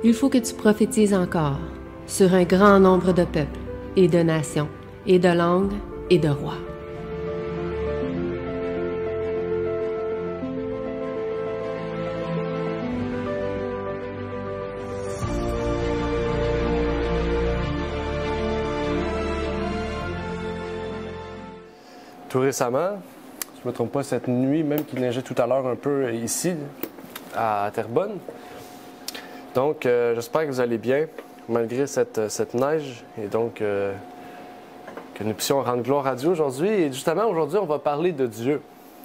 Il faut que tu prophétises encore sur un grand nombre de peuples et de nations et de langues et de rois. Tout récemment, je ne me trompe pas, cette nuit, même qu'il neigeait tout à l'heure un peu ici, à Terrebonne. Donc, j'espère que vous allez bien, malgré cette neige, et donc que nous puissions rendre gloire à Dieu aujourd'hui. Et justement, aujourd'hui, on va parler de Dieu.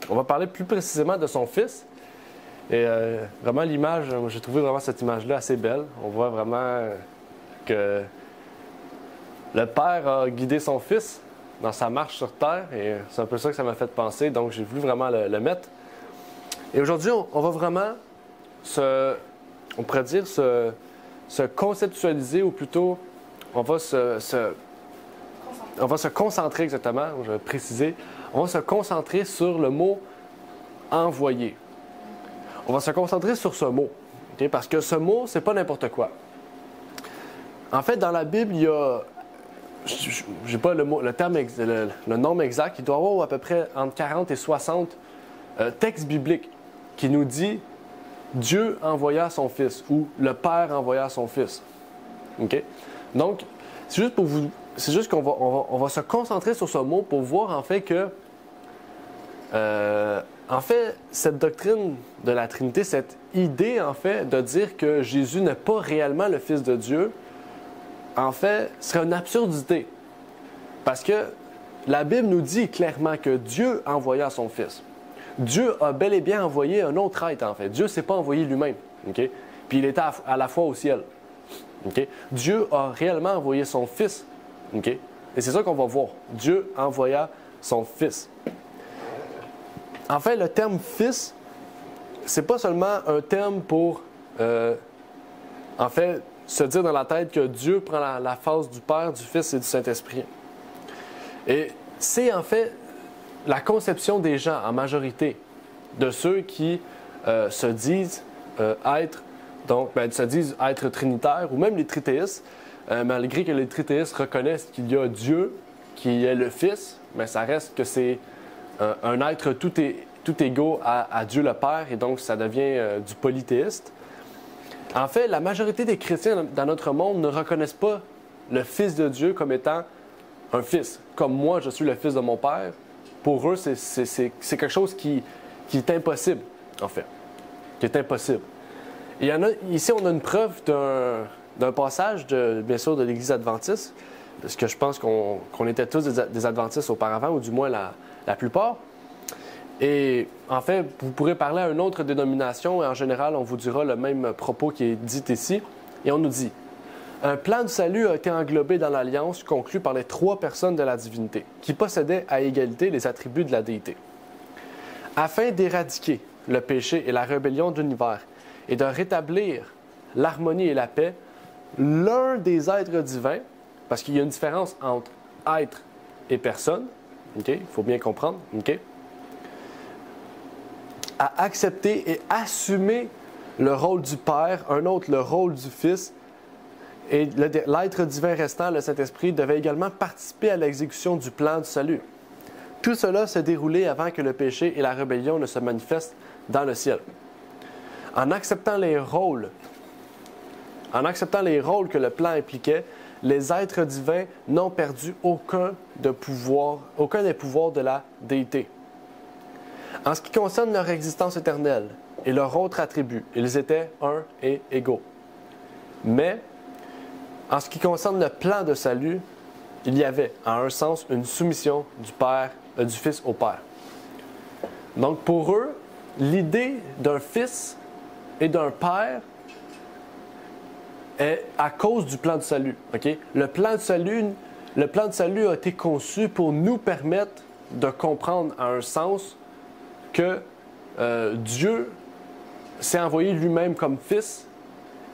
On va parler plus précisément de son Fils. Et vraiment, l'image, j'ai trouvé vraiment cette image-là assez belle. On voit vraiment que le Père a guidé son Fils dans sa marche sur Terre, et c'est un peu ça que ça m'a fait penser, donc j'ai voulu vraiment le mettre. Et aujourd'hui, on va vraiment on pourrait dire se conceptualiser, ou plutôt, on va se concentrer exactement, je vais préciser, on va se concentrer sur le mot « envoyer ». On va se concentrer sur ce mot, okay? Parce que ce mot, c'est pas n'importe quoi. En fait, dans la Bible, il y a, je n'ai pas le nombre exact, il doit y avoir à peu près entre 40 et 60 textes bibliques qui nous disent Dieu envoya son Fils ou le Père envoya son Fils. Okay? Donc, c'est juste qu'on on va se concentrer sur ce mot pour voir en fait que cette doctrine de la Trinité, cette idée en fait de dire que Jésus n'est pas réellement le Fils de Dieu, en fait, serait une absurdité. Parce que la Bible nous dit clairement que Dieu envoya son Fils. Dieu a bel et bien envoyé un autre être, en fait. Dieu ne s'est pas envoyé lui-même. Okay? Puis il était à la fois au ciel. Okay? Dieu a réellement envoyé son Fils. Okay? Et c'est ça qu'on va voir. Dieu envoya son Fils. En fait, le terme « fils », c'est pas seulement un terme pour, en fait, se dire dans la tête que Dieu prend la face du Père, du Fils et du Saint-Esprit. Et c'est en fait la conception des gens, en majorité, de ceux qui se disent être trinitaires, ou même les trithéistes, malgré que les trithéistes reconnaissent qu'il y a Dieu, qui est le Fils, mais ça reste que c'est un être tout égaux à Dieu le Père, et donc ça devient du polythéiste. En fait, la majorité des chrétiens dans notre monde ne reconnaissent pas le Fils de Dieu comme étant un fils. Comme moi, je suis le fils de mon Père. Pour eux, c'est quelque chose qui est impossible, en fait. Qui est impossible. Et ici, on a une preuve d'un passage, bien sûr, de l'Église adventiste, parce que je pense qu'on était tous des adventistes auparavant, ou du moins la plupart. Et en fait, vous pourrez parler à une autre dénomination, et en général, on vous dira le même propos qui est dit ici. Et on nous dit « Un plan de salut a été englobé dans l'alliance conclue par les trois personnes de la divinité, qui possédaient à égalité les attributs de la déité. Afin d'éradiquer le péché et la rébellion de l'univers, et de rétablir l'harmonie et la paix, l'un des êtres divins, parce qu'il y a une différence entre être et personne, okay? Il faut bien comprendre, okay? A accepté et assumé le rôle du Père, un autre le rôle du Fils, et l'être divin restant, le Saint-Esprit, devait également participer à l'exécution du plan du salut. Tout cela s'est déroulé avant que le péché et la rébellion ne se manifestent dans le ciel. En acceptant les rôles que le plan impliquait, les êtres divins n'ont perdu aucun des pouvoirs de la déité. En ce qui concerne leur existence éternelle et leurs autres attributs, ils étaient un et égaux. Mais, en ce qui concerne le plan de salut, il y avait, en un sens, une soumission du Fils au Père. Donc, pour eux, l'idée d'un Fils et d'un Père est à cause du plan de salut. Okay? Le plan de salut a été conçu pour nous permettre de comprendre, en un sens, que Dieu s'est envoyé lui-même comme Fils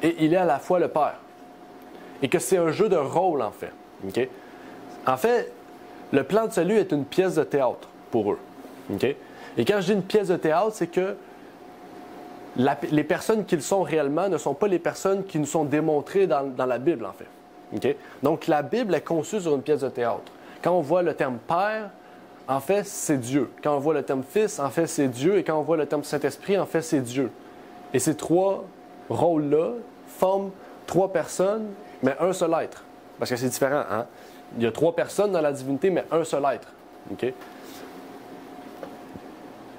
et il est à la fois le Père. Et que c'est un jeu de rôle, en fait. Okay? En fait, le plan de salut est une pièce de théâtre pour eux. Okay? Et quand je dis une pièce de théâtre, c'est que les personnes qu'ils sont réellement ne sont pas les personnes qui nous sont démontrées dans la Bible, en fait. Okay? Donc, la Bible est conçue sur une pièce de théâtre. Quand on voit le terme Père, en fait, c'est Dieu. Quand on voit le terme Fils, en fait, c'est Dieu. Et quand on voit le terme Saint-Esprit, en fait, c'est Dieu. Et ces trois rôles-là forment trois personnes, mais un seul être. Parce que c'est différent, hein? Il y a trois personnes dans la divinité, mais un seul être. Okay?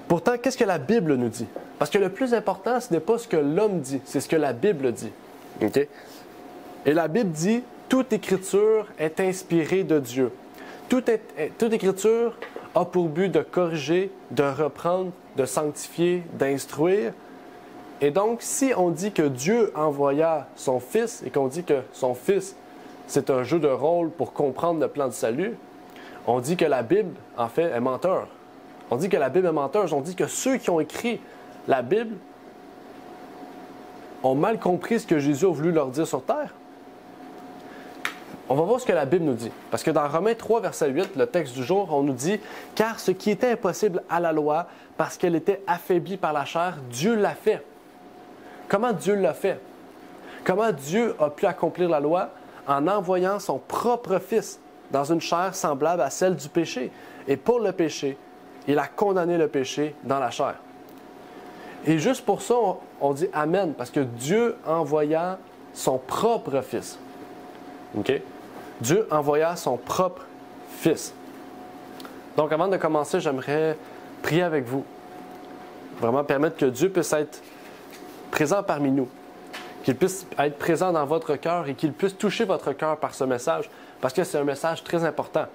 Pourtant, qu'est-ce que la Bible nous dit? Parce que le plus important, ce n'est pas ce que l'homme dit, c'est ce que la Bible dit. Okay? Et la Bible dit, toute écriture est inspirée de Dieu. Toute écriture a pour but de corriger, de reprendre, de sanctifier, d'instruire. Et donc, si on dit que Dieu envoya son Fils et qu'on dit que son Fils, c'est un jeu de rôle pour comprendre le plan de salut, on dit que la Bible, en fait, est menteur. On dit que la Bible est menteuse. On dit que ceux qui ont écrit la Bible ont mal compris ce que Jésus a voulu leur dire sur terre. On va voir ce que la Bible nous dit. Parce que dans Romains 3, verset 8, le texte du jour, on nous dit « Car ce qui était impossible à la loi, parce qu'elle était affaiblie par la chair, Dieu l'a fait. » Comment Dieu l'a fait? Comment Dieu a pu accomplir la loi? En envoyant son propre Fils dans une chair semblable à celle du péché. Et pour le péché, il a condamné le péché dans la chair. Et juste pour ça, on dit Amen, parce que Dieu envoya son propre Fils. OK? Dieu envoya son propre Fils. Donc, avant de commencer, j'aimerais prier avec vous. Vraiment permettre que Dieu puisse être présent parmi nous. Qu'il puisse être présent dans votre cœur et qu'il puisse toucher votre cœur par ce message. Parce que c'est un message très important.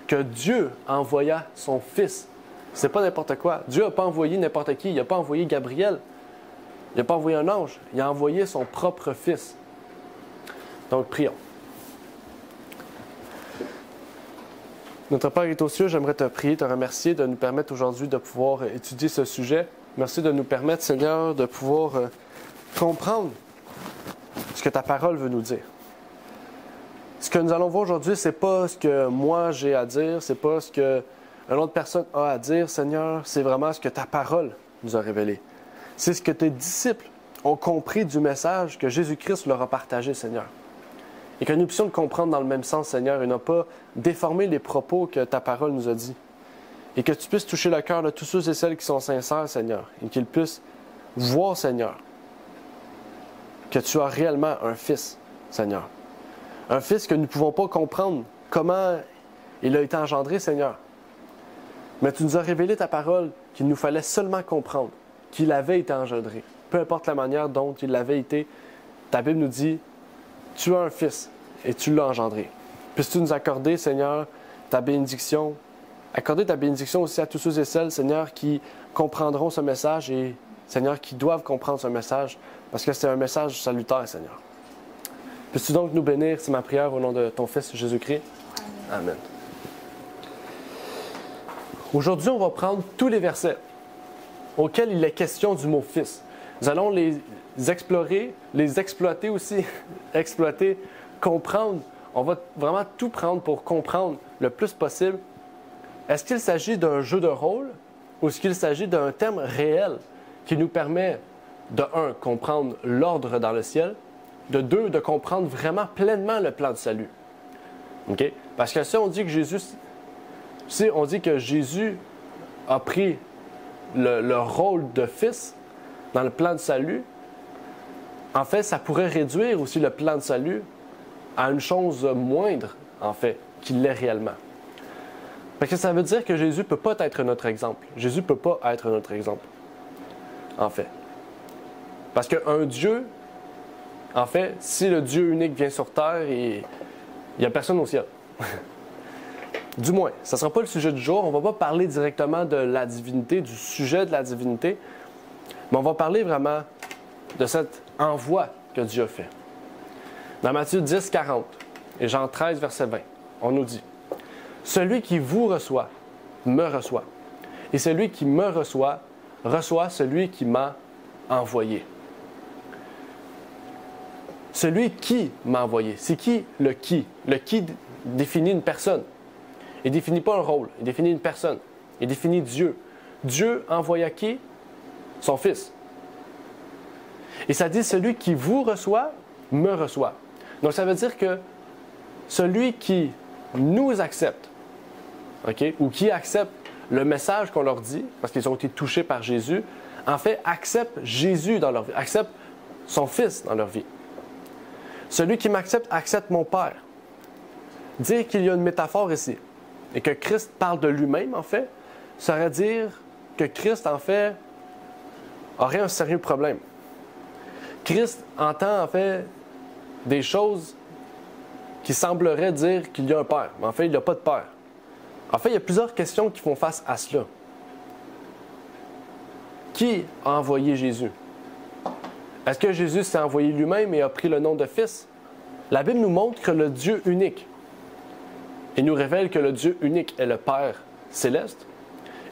Que Dieu envoya son Fils. C'est pas n'importe quoi. Dieu n'a pas envoyé n'importe qui. Il n'a pas envoyé Gabriel. Il n'a pas envoyé un ange. Il a envoyé son propre Fils. Donc, prions. Notre Père est aux cieux, j'aimerais te prier, te remercier de nous permettre aujourd'hui de pouvoir étudier ce sujet. Merci de nous permettre, Seigneur, de pouvoir comprendre ce que ta parole veut nous dire. Ce que nous allons voir aujourd'hui, ce n'est pas ce que moi j'ai à dire, ce n'est pas ce qu'une autre personne a à dire, Seigneur, c'est vraiment ce que ta parole nous a révélé. C'est ce que tes disciples ont compris du message que Jésus-Christ leur a partagé, Seigneur. Et que nous puissions le comprendre dans le même sens, Seigneur, et non pas déformer les propos que ta parole nous a dit. Et que tu puisses toucher le cœur de tous ceux et celles qui sont sincères, Seigneur, et qu'ils puissent voir, Seigneur, que tu as réellement un Fils, Seigneur. Un Fils que nous ne pouvons pas comprendre comment il a été engendré, Seigneur. Mais tu nous as révélé ta parole qu'il nous fallait seulement comprendre qu'il avait été engendré. Peu importe la manière dont il l'avait été, ta Bible nous dit tu as un Fils et tu l'as engendré. Puisses-tu nous accorder, Seigneur, ta bénédiction. Accorder ta bénédiction aussi à tous ceux et celles, Seigneur, qui comprendront ce message et, Seigneur, qui doivent comprendre ce message parce que c'est un message salutaire, Seigneur. Puisses-tu donc nous bénir, c'est ma prière au nom de ton Fils Jésus-Christ. Amen. Aujourd'hui, on va prendre tous les versets auxquels il est question du mot Fils. Nous allons les explorer, les exploiter aussi, exploiter, comprendre. On va vraiment tout prendre pour comprendre le plus possible. Est-ce qu'il s'agit d'un jeu de rôle ou est-ce qu'il s'agit d'un thème réel qui nous permet, de un, comprendre l'ordre dans le ciel, de deux, de comprendre vraiment pleinement le plan de salut. Okay? Parce que si on dit que Jésus a pris le rôle de Fils dans le plan de salut, en fait, ça pourrait réduire aussi le plan de salut à une chose moindre, en fait, qu'il l'est réellement. Parce que ça veut dire que Jésus ne peut pas être notre exemple. Jésus ne peut pas être notre exemple, en fait. Parce qu'un Dieu, en fait, si le Dieu unique vient sur terre, il n'y a personne au ciel. Du moins, ce ne sera pas le sujet du jour. On ne va pas parler directement de la divinité, du sujet de la divinité, mais on va parler vraiment de cet envoi que Dieu a fait. Dans Matthieu 10, 40 et Jean 13, verset 20, on nous dit « Celui qui vous reçoit, me reçoit. Et celui qui me reçoit, reçoit celui qui m'a envoyé. » Celui qui m'a envoyé. C'est qui le qui? Le qui définit une personne. Il ne définit pas un rôle, il définit une personne. Il définit Dieu. Dieu envoya qui? Son Fils. Et ça dit, celui qui vous reçoit, me reçoit. Donc ça veut dire que celui qui nous accepte, okay, ou qui accepte le message qu'on leur dit, parce qu'ils ont été touchés par Jésus, en fait, accepte Jésus dans leur vie, accepte son Fils dans leur vie. Celui qui m'accepte, accepte mon Père. Dire qu'il y a une métaphore ici, et que Christ parle de lui-même, en fait, ça veut dire que Christ, en fait, aurait un sérieux problème. Christ entend, en fait, des choses qui sembleraient dire qu'il y a un Père, mais en fait, il n'y a pas de Père. En fait, il y a plusieurs questions qui font face à cela. Qui a envoyé Jésus? Est-ce que Jésus s'est envoyé lui-même et a pris le nom de Fils? La Bible nous montre que le Dieu unique, il nous révèle que le Dieu unique est le Père céleste.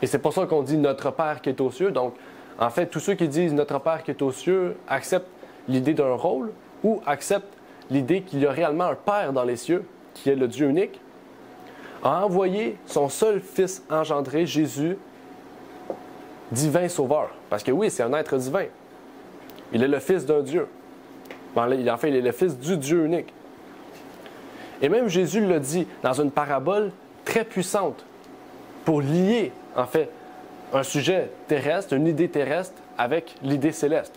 Et c'est pour ça qu'on dit « Notre Père qui est aux cieux ». Donc, en fait, tous ceux qui disent « Notre Père qui est aux cieux » acceptent l'idée d'un rôle ou acceptent l'idée qu'il y a réellement un Père dans les cieux, qui est le Dieu unique, a envoyé son seul Fils engendré, Jésus, divin sauveur. Parce que oui, c'est un être divin. Il est le Fils d'un Dieu. En fait, il est le Fils du Dieu unique. Et même Jésus l'a dit dans une parabole très puissante pour lier, en fait, un sujet terrestre, une idée terrestre avec l'idée céleste.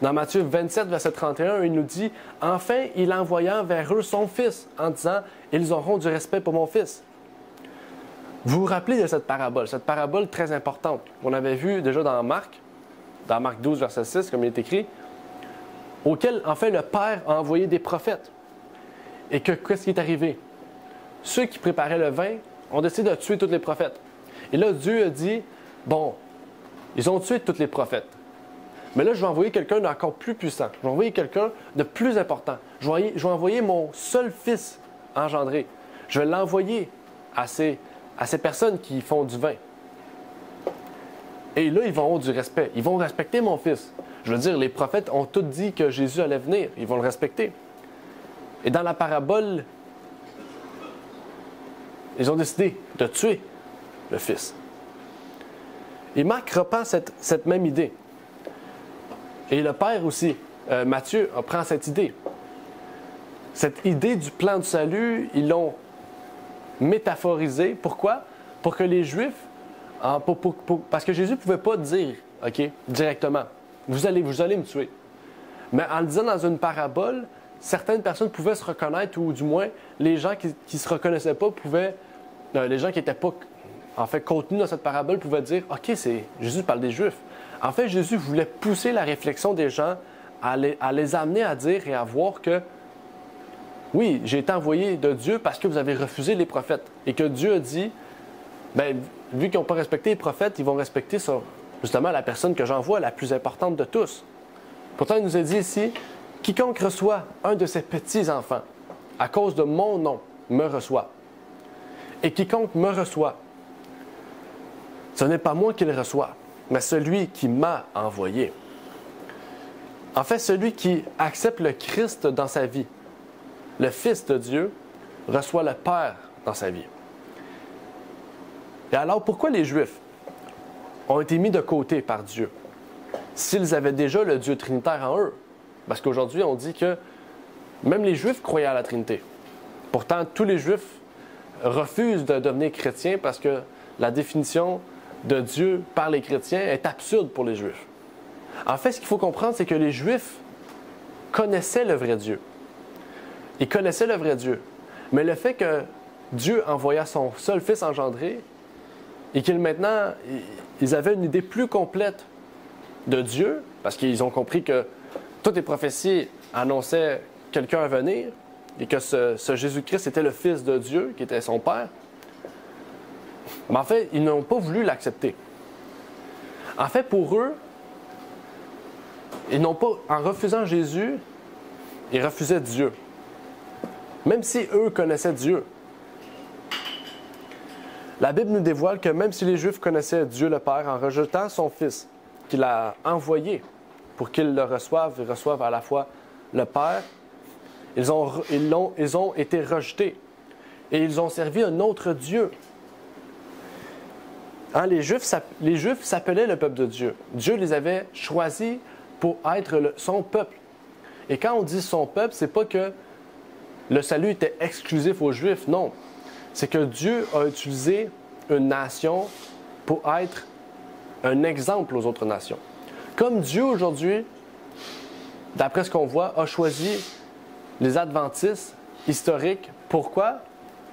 Dans Matthieu 27, verset 31, il nous dit « Enfin, il envoya vers eux son Fils, en disant « Ils auront du respect pour mon Fils. » Vous vous rappelez de cette parabole très importante qu'on avait vue déjà dans Marc 12, verset 6, comme il est écrit, auquel, en fait, le Père a envoyé des prophètes. Et qu'est-ce qui est arrivé? Ceux qui préparaient le vin ont décidé de tuer tous les prophètes. Et là, Dieu a dit, bon, ils ont tué tous les prophètes. Mais là, je vais envoyer quelqu'un d'encore plus puissant. Je vais envoyer quelqu'un de plus important. Je vais envoyer mon seul Fils engendré. Je vais l'envoyer à ces personnes qui font du vin. Et là, ils vont avoir du respect. Ils vont respecter mon Fils. Je veux dire, les prophètes ont tous dit que Jésus allait venir. Ils vont le respecter. Et dans la parabole, ils ont décidé de tuer le Fils. Et Marc reprend cette même idée. Et le Père aussi, Matthieu, prend cette idée. Cette idée du plan du salut, ils l'ont métaphorisé. Pourquoi? Pour que les Juifs, parce que Jésus ne pouvait pas dire, OK, directement, vous allez me tuer. Mais en le disant dans une parabole, certaines personnes pouvaient se reconnaître, ou du moins, les gens qui ne se reconnaissaient pas pouvaient, les gens qui n'étaient pas, en fait, contenus dans cette parabole pouvaient dire, OK, Jésus parle des Juifs. En fait, Jésus voulait pousser la réflexion des gens à les amener à dire et à voir que, oui, j'ai été envoyé de Dieu parce que vous avez refusé les prophètes. Et que Dieu a dit, bien, vu qu'ils n'ont pas respecté les prophètes, ils vont respecter justement la personne que j'envoie, la plus importante de tous. Pourtant, il nous a dit ici, quiconque reçoit un de ces petits-enfants, à cause de mon nom, me reçoit. Et quiconque me reçoit, ce n'est pas moi qui le reçois, mais celui qui m'a envoyé. En fait, celui qui accepte le Christ dans sa vie, le Fils de Dieu, reçoit le Père dans sa vie. Et alors, pourquoi les Juifs ont été mis de côté par Dieu s'ils avaient déjà le Dieu trinitaire en eux? Parce qu'aujourd'hui, on dit que même les Juifs croyaient à la Trinité. Pourtant, tous les Juifs refusent de devenir chrétiens parce que la définition de Dieu par les chrétiens est absurde pour les Juifs. En fait, ce qu'il faut comprendre, c'est que les Juifs connaissaient le vrai Dieu. Ils connaissaient le vrai Dieu. Mais le fait que Dieu envoya son seul Fils engendré et qu'ils maintenant, ils avaient une idée plus complète de Dieu, parce qu'ils ont compris que toutes les prophéties annonçaient quelqu'un à venir et que ce Jésus-Christ était le Fils de Dieu, qui était son Père. Mais en fait, ils n'ont pas voulu l'accepter. En fait, pour eux, ils n'ont pas, en refusant Jésus, ils refusaient Dieu. Même si eux connaissaient Dieu. La Bible nous dévoile que même si les Juifs connaissaient Dieu le Père, en rejetant son Fils, qu'il a envoyé pour qu'ils le reçoivent et reçoivent à la fois le Père, ils ont été rejetés. Et ils ont servi un autre Dieu. Hein, les Juifs s'appelaient le peuple de Dieu. Dieu les avait choisis pour être son peuple. Et quand on dit son peuple, c'est pas que le salut était exclusif aux Juifs, non. C'est que Dieu a utilisé une nation pour être un exemple aux autres nations. Comme Dieu aujourd'hui, d'après ce qu'on voit, a choisi les adventistes historiques. Pourquoi?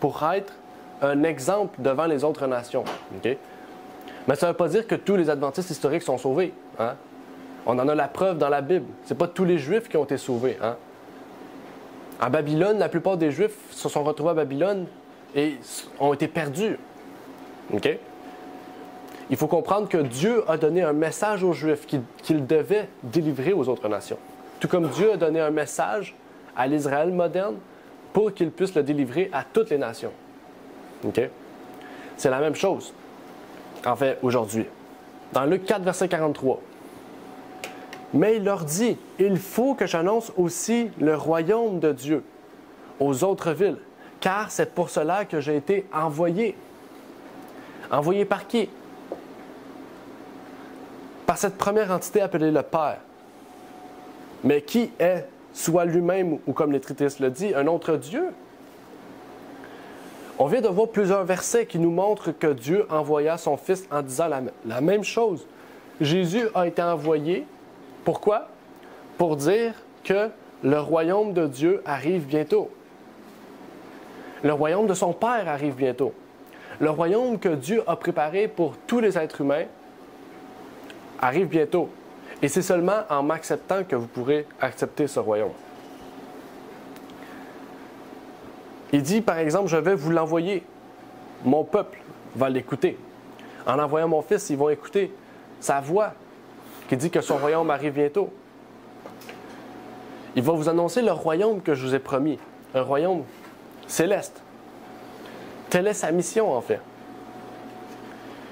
Pour être un exemple devant les autres nations. Okay? Mais ça ne veut pas dire que tous les adventistes historiques sont sauvés. Hein? On en a la preuve dans la Bible. Ce n'est pas tous les Juifs qui ont été sauvés. Hein? En Babylone, la plupart des Juifs se sont retrouvés à Babylone et ont été perdus. Okay? Il faut comprendre que Dieu a donné un message aux Juifs qu'il devait délivrer aux autres nations. Tout comme Dieu a donné un message à l'Israël moderne pour qu'il puisse le délivrer à toutes les nations. Okay? C'est la même chose, en fait, aujourd'hui. Dans Luc 4, verset 43. Mais il leur dit, « Il faut que j'annonce aussi le royaume de Dieu aux autres villes, car c'est pour cela que j'ai été envoyé. » Envoyé par qui? Par cette première entité appelée le Père. Mais qui est, soit lui-même ou comme les trithéistes le dit, un autre Dieu? On vient de voir plusieurs versets qui nous montrent que Dieu envoya son Fils en disant la même chose. Jésus a été envoyé, pourquoi? Pour dire que le royaume de Dieu arrive bientôt. Le royaume de son Père arrive bientôt. Le royaume que Dieu a préparé pour tous les êtres humains arrive bientôt. Et c'est seulement en m'acceptant que vous pourrez accepter ce royaume. Il dit, par exemple, je vais vous l'envoyer. Mon peuple va l'écouter. En envoyant mon Fils, ils vont écouter sa voix qui dit que son royaume arrive bientôt. Il va vous annoncer le royaume que je vous ai promis, un royaume céleste. Telle est sa mission, en fait.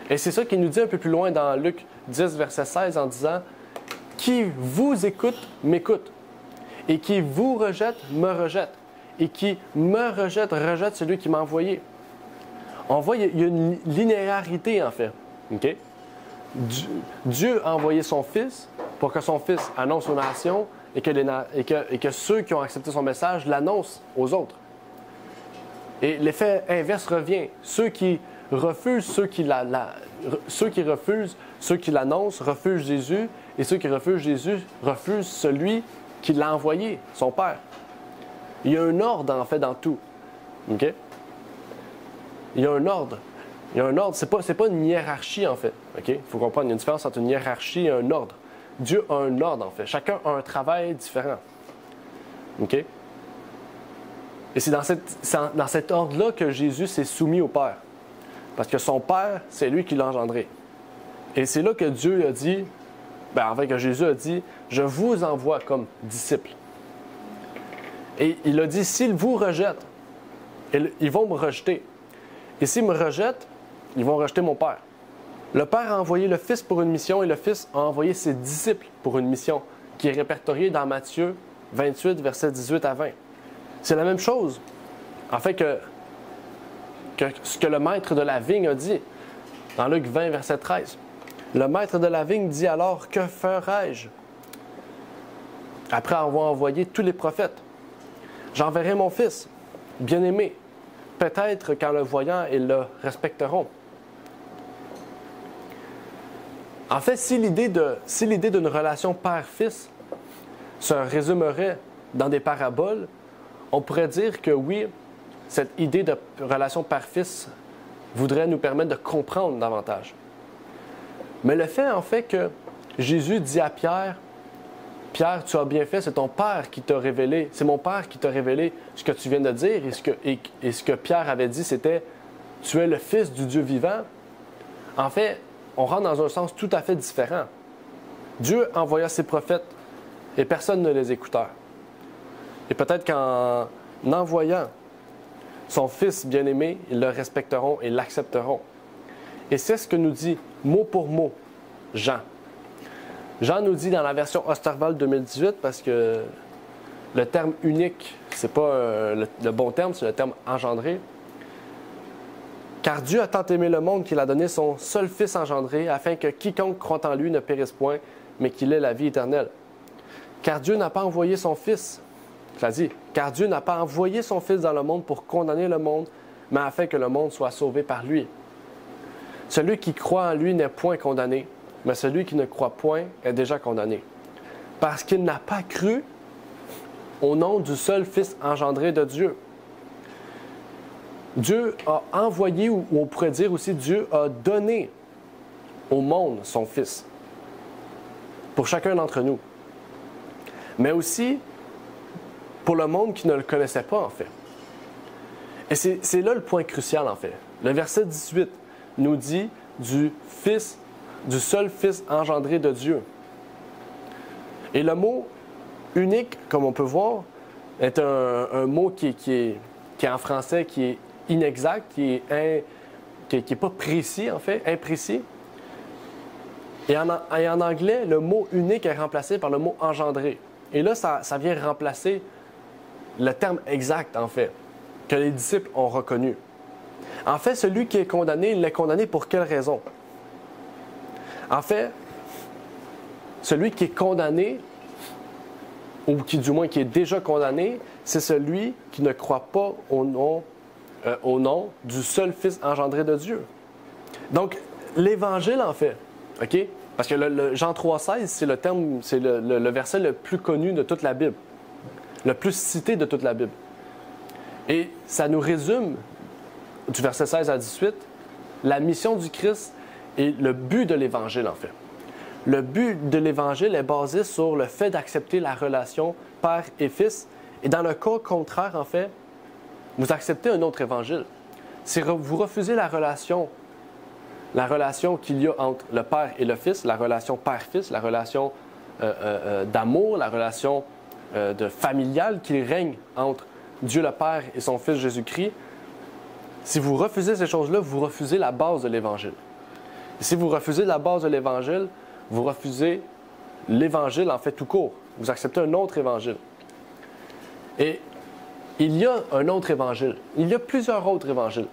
Et c'est ça qu'il nous dit un peu plus loin dans Luc 10, verset 16, en disant « Qui vous écoute, m'écoute. Et qui vous rejette, me rejette. Et qui me rejette, rejette celui qui m'a envoyé. » On voit, il y a une linéarité, en fait. Okay? Dieu a envoyé son Fils pour que son Fils annonce aux nations et que ceux qui ont accepté son message l'annoncent aux autres. Et l'effet inverse revient. Ceux qui refusent, ceux qui l'annoncent, refusent Jésus, et ceux qui refusent Jésus refusent celui qui l'a envoyé, son Père. Il y a un ordre, en fait, dans tout. Okay? Il y a un ordre. Il y a un ordre. C'est pas une hiérarchie, en fait. Okay? Il faut comprendre, il y a une différence entre une hiérarchie et un ordre. Dieu a un ordre, en fait. Chacun a un travail différent. OK? Et c'est dans cet ordre-là que Jésus s'est soumis au Père. Parce que son Père, c'est lui qui l'a engendré. Et c'est là que Dieu a dit, que Jésus a dit, « Je vous envoie comme disciples. » Et il a dit, s'ils vous rejettent, ils vont me rejeter. Et s'ils me rejettent, ils vont rejeter mon Père. Le Père a envoyé le Fils pour une mission et le Fils a envoyé ses disciples pour une mission, qui est répertoriée dans Matthieu 28, versets 18 à 20. C'est la même chose, en fait, que ce que le maître de la vigne a dit dans Luc 20, verset 13. Le maître de la vigne dit alors, « Que ferai-je? Après avoir envoyé tous les prophètes, j'enverrai mon Fils, bien-aimé. Peut-être qu'en le voyant, ils le respecteront. » En fait, si l'idée d'une relation père-fils se résumerait dans des paraboles, on pourrait dire que oui, cette idée de relation père-fils voudrait nous permettre de comprendre davantage. Mais le fait, en fait, que Jésus dit à Pierre, « Pierre, tu as bien fait, c'est ton Père qui t'a révélé, c'est mon Père qui t'a révélé ce que tu viens de dire. » Et ce que Pierre avait dit, c'était, « Tu es le Fils du Dieu vivant. » En fait, on rentre dans un sens tout à fait différent. Dieu envoya ses prophètes et personne ne les écouta. Et peut-être qu'en envoyant son Fils bien-aimé, ils le respecteront et l'accepteront. Et c'est ce que nous dit mot pour mot Jean. Jean nous dit dans la version Osterwald 2018, parce que le terme unique, c'est pas le bon terme, c'est le terme engendré. Car Dieu a tant aimé le monde qu'il a donné son seul Fils engendré, afin que quiconque croit en lui ne périsse point, mais qu'il ait la vie éternelle. Car Dieu n'a pas envoyé son Fils. Ça dit, car Dieu n'a pas envoyé son Fils dans le monde pour condamner le monde, mais afin que le monde soit sauvé par lui. Celui qui croit en lui n'est point condamné, mais celui qui ne croit point est déjà condamné. Parce qu'il n'a pas cru au nom du seul Fils engendré de Dieu. Dieu a envoyé, ou on pourrait dire aussi, Dieu a donné au monde son Fils, pour chacun d'entre nous. Mais aussi pour le monde qui ne le connaissait pas, en fait. Et c'est là le point crucial, en fait. Le verset 18 nous dit du Fils, du seul Fils engendré de Dieu. Et le mot unique, comme on peut voir, est un mot qui est en français, qui est inexact, qui est pas précis, en fait, imprécis. Et en anglais, le mot unique est remplacé par le mot engendré. Et là, ça vient remplacer le terme exact, en fait, que les disciples ont reconnu. En fait, celui qui est condamné, il est condamné pour quelle raison? En fait, celui qui est condamné, ou qui du moins qui est déjà condamné, c'est celui qui ne croit pas au nom du seul Fils engendré de Dieu. Donc, l'Évangile, en fait, OK? Parce que le Jean 3,16, c'est le terme, c'est le verset le plus connu de toute la Bible, le plus cité de toute la Bible. Et ça nous résume, du verset 16 à 18, la mission du Christ et le but de l'Évangile, en fait. Le but de l'Évangile est basé sur le fait d'accepter la relation Père et Fils. Et dans le cas contraire, en fait, vous acceptez un autre Évangile. Si vous refusez la relation qu'il y a entre le Père et le Fils, la relation Père-Fils, la relation d'amour, la relation familiale qui règne entre Dieu le Père et son Fils Jésus-Christ, si vous refusez ces choses-là, vous refusez la base de l'Évangile. Et si vous refusez la base de l'Évangile, vous refusez l'Évangile en fait tout court. Vous acceptez un autre Évangile. Et il y a un autre Évangile. Il y a plusieurs autres Évangiles.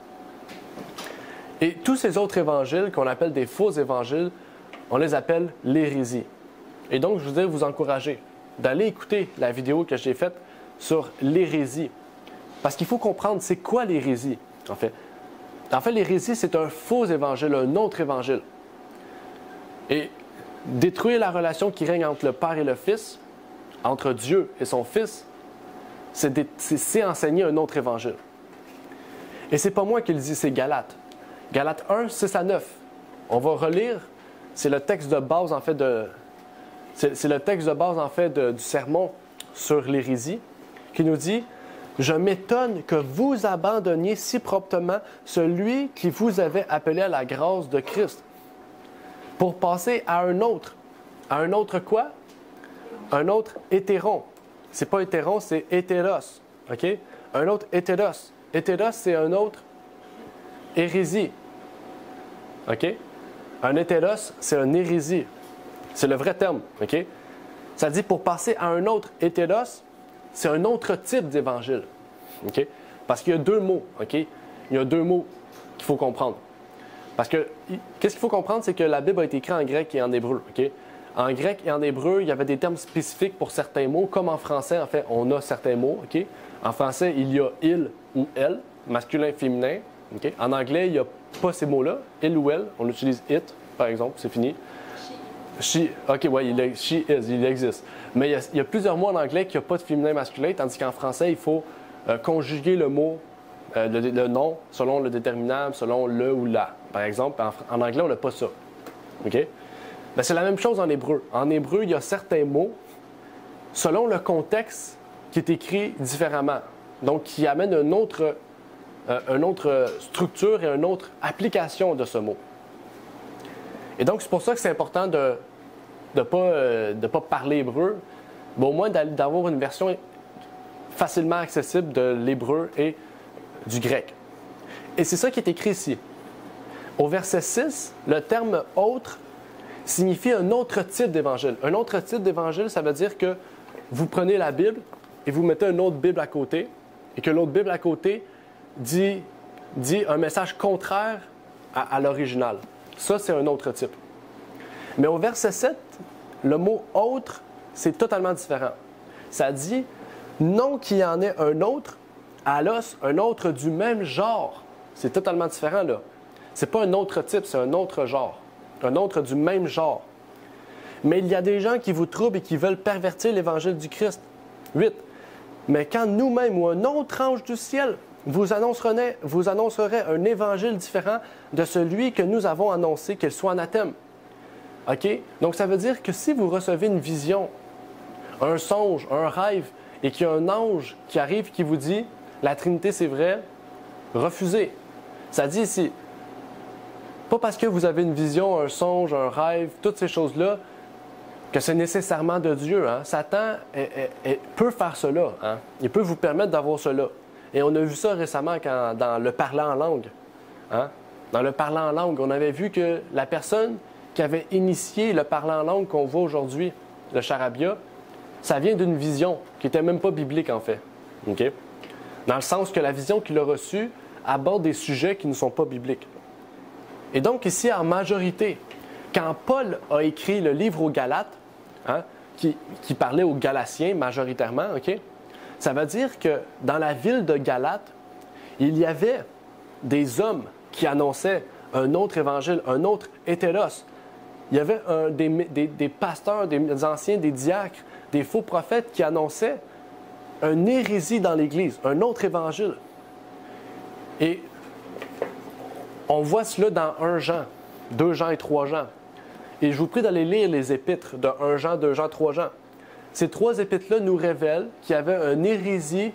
Et tous ces autres évangiles, qu'on appelle des faux évangiles, on les appelle l'hérésie. Et donc, je voudrais vous encourager d'aller écouter la vidéo que j'ai faite sur l'hérésie. Parce qu'il faut comprendre, c'est quoi l'hérésie, en fait. En fait, l'hérésie, c'est un faux évangile, un autre évangile. Et détruire la relation qui règne entre le Père et le Fils, entre Dieu et son Fils, c'est enseigner un autre évangile. Et c'est pas moi qui le dis, c'est Galates. Galates 1, 6 à 9. On va relire, c'est le texte de base en fait du sermon sur l'hérésie qui nous dit « Je m'étonne que vous abandonniez si promptement celui qui vous avait appelé à la grâce de Christ pour passer à un autre. » À un autre quoi? Un autre hétéron. C'est pas hétéron, c'est hétéros. OK? Un autre hétéros. Hétéros, c'est un autre hérésie. OK? Un hétéros, c'est une hérésie. C'est le vrai terme. OK? Ça dit pour passer à un autre hétéros, c'est un autre type d'évangile. OK? Parce qu'il y a deux mots. OK? Il y a deux mots qu'il faut comprendre. Parce que, qu'est-ce qu'il faut comprendre, c'est que la Bible a été écrite en grec et en hébreu. OK? En grec et en hébreu, il y avait des termes spécifiques pour certains mots, comme en français, en fait, on a certains mots. OK? En français, il y a il ou elle, masculin, féminin. Okay? En anglais, il n'y a pas ces mots-là. Il ou elle, on utilise it, par exemple, c'est fini. She, OK, oui, she is, il existe. Mais il y a plusieurs mots en anglais qui n'ont pas de féminin masculin, tandis qu'en français, il faut conjuguer le mot, le nom, selon le déterminable, selon le ou la. Par exemple, en anglais, on n'a pas ça. OK? Ben, c'est la même chose en hébreu. En hébreu, il y a certains mots, selon le contexte, qui est écrit différemment. Donc, qui amène une autre structure et une autre application de ce mot. Et donc, c'est pour ça que c'est important de ne pas parler hébreu, mais au moins d'avoir une version facilement accessible de l'hébreu et du grec. Et c'est ça qui est écrit ici. Au verset 6, le terme « autre » signifie un autre type d'évangile. Un autre type d'évangile, ça veut dire que vous prenez la Bible et vous mettez une autre Bible à côté, et que l'autre Bible à côté dit un message contraire à l'original. Ça, c'est un autre type. Mais au verset 7, le mot « autre », c'est totalement différent. Ça dit, non qu'il y en ait un autre à l'os, un autre du même genre. C'est totalement différent, là. C'est pas un autre type, c'est un autre genre. Un autre du même genre. Mais il y a des gens qui vous troublent et qui veulent pervertir l'évangile du Christ. 8. Mais quand nous-mêmes ou un autre ange du ciel vous annoncerait un évangile différent de celui que nous avons annoncé, qu'il soit anathème. OK? Donc, ça veut dire que si vous recevez une vision, un songe, un rêve, et qu'il y a un ange qui arrive qui vous dit « La Trinité, c'est vrai », refusez. Ça dit ici, pas parce que vous avez une vision, un songe, un rêve, toutes ces choses-là, que c'est nécessairement de Dieu. Hein? Satan peut faire cela. Hein? Il peut vous permettre d'avoir cela. Et on a vu ça récemment dans le parlant en langue. Hein? Dans le parlant en langue, on avait vu que la personne qui avait initié le parlant en langue qu'on voit aujourd'hui, le charabia, ça vient d'une vision qui n'était même pas biblique en fait. Okay? Dans le sens que la vision qu'il a reçue aborde des sujets qui ne sont pas bibliques. Et donc ici, en majorité, quand Paul a écrit le livre aux Galates, hein, qui parlait aux Galatiens majoritairement, okay, ça veut dire que dans la ville de Galate, il y avait des hommes qui annonçaient un autre évangile, un autre hétéros. Il y avait des pasteurs, des anciens, des diacres, des faux prophètes qui annonçaient une hérésie dans l'Église, un autre évangile. Et on voit cela dans 1 Jean, 2 Jean et 3 Jean. Et je vous prie d'aller lire les épîtres de 1 Jean, 2 Jean, 3 Jean. Ces 3 épîtres-là nous révèlent qu'il y avait une hérésie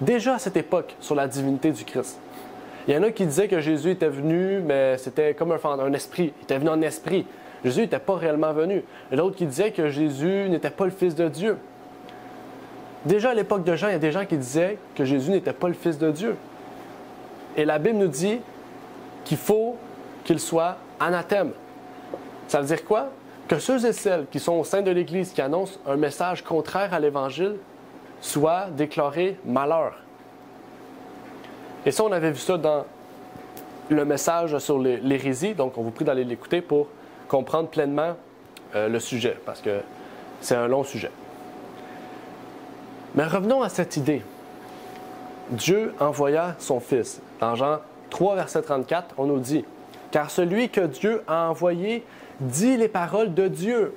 déjà à cette époque sur la divinité du Christ. Il y en a qui disaient que Jésus était venu, mais c'était comme un esprit. Il était venu en esprit. Jésus n'était pas réellement venu. Et l'autre qui disait que Jésus n'était pas le Fils de Dieu. Déjà à l'époque de Jean, il y a des gens qui disaient que Jésus n'était pas le Fils de Dieu. Et la Bible nous dit qu'il faut qu'il soit anathème. Ça veut dire quoi? Que ceux et celles qui sont au sein de l'Église, qui annoncent un message contraire à l'Évangile, soient déclarés malheur. Et ça, on avait vu ça dans le message sur l'hérésie, donc on vous prie d'aller l'écouter pour comprendre pleinement le sujet, parce que c'est un long sujet. Mais revenons à cette idée. Dieu envoya son Fils. Dans Jean 3, verset 34, on nous dit « Car celui que Dieu a envoyé dit les paroles de Dieu. »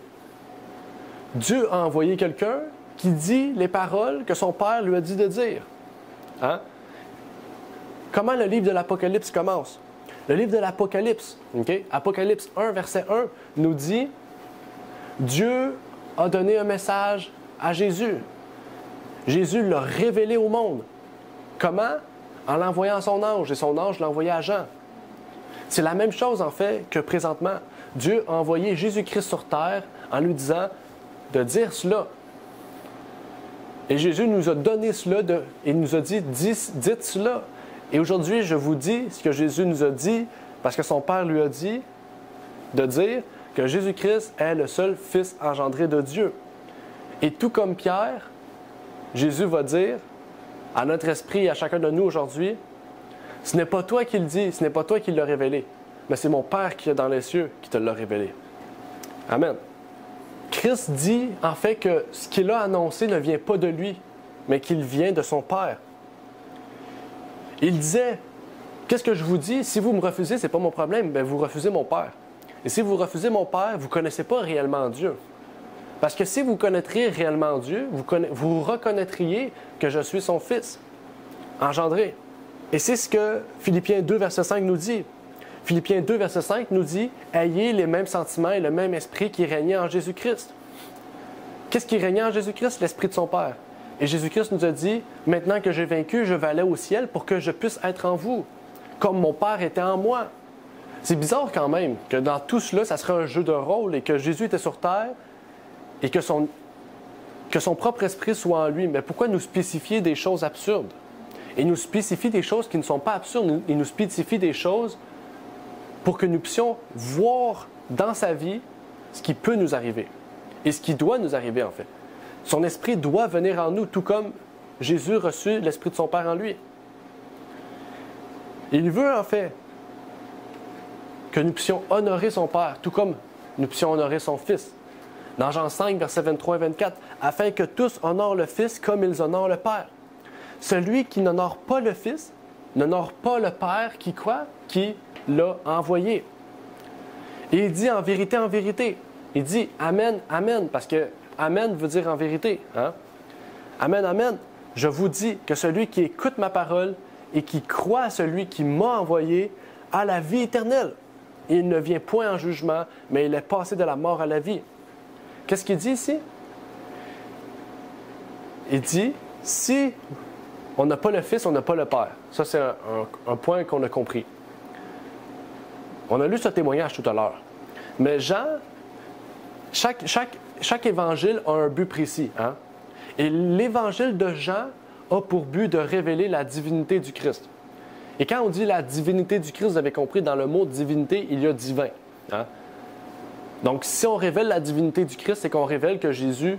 Dieu a envoyé quelqu'un qui dit les paroles que son Père lui a dit de dire. Hein? Comment le livre de l'Apocalypse commence? Le livre de l'Apocalypse, okay? Apocalypse 1, verset 1, nous dit « Dieu a donné un message à Jésus. Jésus l'a révélé au monde. Comment? En l'envoyant à son ange, et son ange l'a envoyé à Jean. C'est la même chose, en fait, que présentement. Dieu a envoyé Jésus-Christ sur terre en lui disant de dire cela. Et Jésus nous a donné cela, et nous a dit, dites cela. Et aujourd'hui, je vous dis ce que Jésus nous a dit, parce que son Père lui a dit de dire que Jésus-Christ est le seul Fils engendré de Dieu. Et tout comme Pierre, Jésus va dire à notre esprit et à chacun de nous aujourd'hui, ce n'est pas toi qui le dis, ce n'est pas toi qui l'as révélé, mais c'est mon Père qui est dans les cieux qui te l'a révélé. Amen. Christ dit en fait que ce qu'il a annoncé ne vient pas de lui, mais qu'il vient de son Père. Il disait, qu'est-ce que je vous dis? Si vous me refusez, ce n'est pas mon problème, bien, vous refusez mon Père. Et si vous refusez mon Père, vous ne connaissez pas réellement Dieu. Parce que si vous connaîtriez réellement Dieu, vous reconnaîtriez que je suis son Fils, engendré. Et c'est ce que Philippiens 2, verset 5 nous dit. Philippiens 2, verset 5 nous dit « Ayez les mêmes sentiments et le même esprit qui régnait en Jésus-Christ. » Qu'est-ce qui régnait en Jésus-Christ? L'esprit de son Père. Et Jésus-Christ nous a dit « Maintenant que j'ai vaincu, je vais aller au ciel pour que je puisse être en vous, comme mon Père était en moi. » C'est bizarre quand même que dans tout cela, ça serait un jeu de rôle et que Jésus était sur terre et que son propre esprit soit en lui. Mais pourquoi nous spécifier des choses absurdes? Il nous spécifie des choses qui ne sont pas absurdes. Il nous spécifie des choses pour que nous puissions voir dans sa vie ce qui peut nous arriver et ce qui doit nous arriver en fait. Son esprit doit venir en nous, tout comme Jésus reçut l'esprit de son Père en lui. Il veut en fait que nous puissions honorer son Père, tout comme nous puissions honorer son Fils. Dans Jean 5, versets 23 et 24, « Afin que tous honorent le Fils comme ils honorent le Père. Celui qui n'honore pas le Fils n'honore pas le Père qui quoi? Qui l'a envoyé. » Et il dit en vérité, il dit « Amen, Amen », parce que « Amen » veut dire en vérité. Hein? « Amen, Amen ». Je vous dis que celui qui écoute ma parole et qui croit à celui qui m'a envoyé a la vie éternelle. Il ne vient point en jugement, mais il est passé de la mort à la vie. Qu'est-ce qu'il dit ici? Il dit, si on n'a pas le Fils, on n'a pas le Père. Ça, c'est un point qu'on a compris. On a lu ce témoignage tout à l'heure. Mais Jean, chaque évangile a un but précis. Hein? Et l'évangile de Jean a pour but de révéler la divinité du Christ. Et quand on dit la divinité du Christ, vous avez compris, dans le mot divinité, il y a divin. Hein? Donc, si on révèle la divinité du Christ, c'est qu'on révèle que Jésus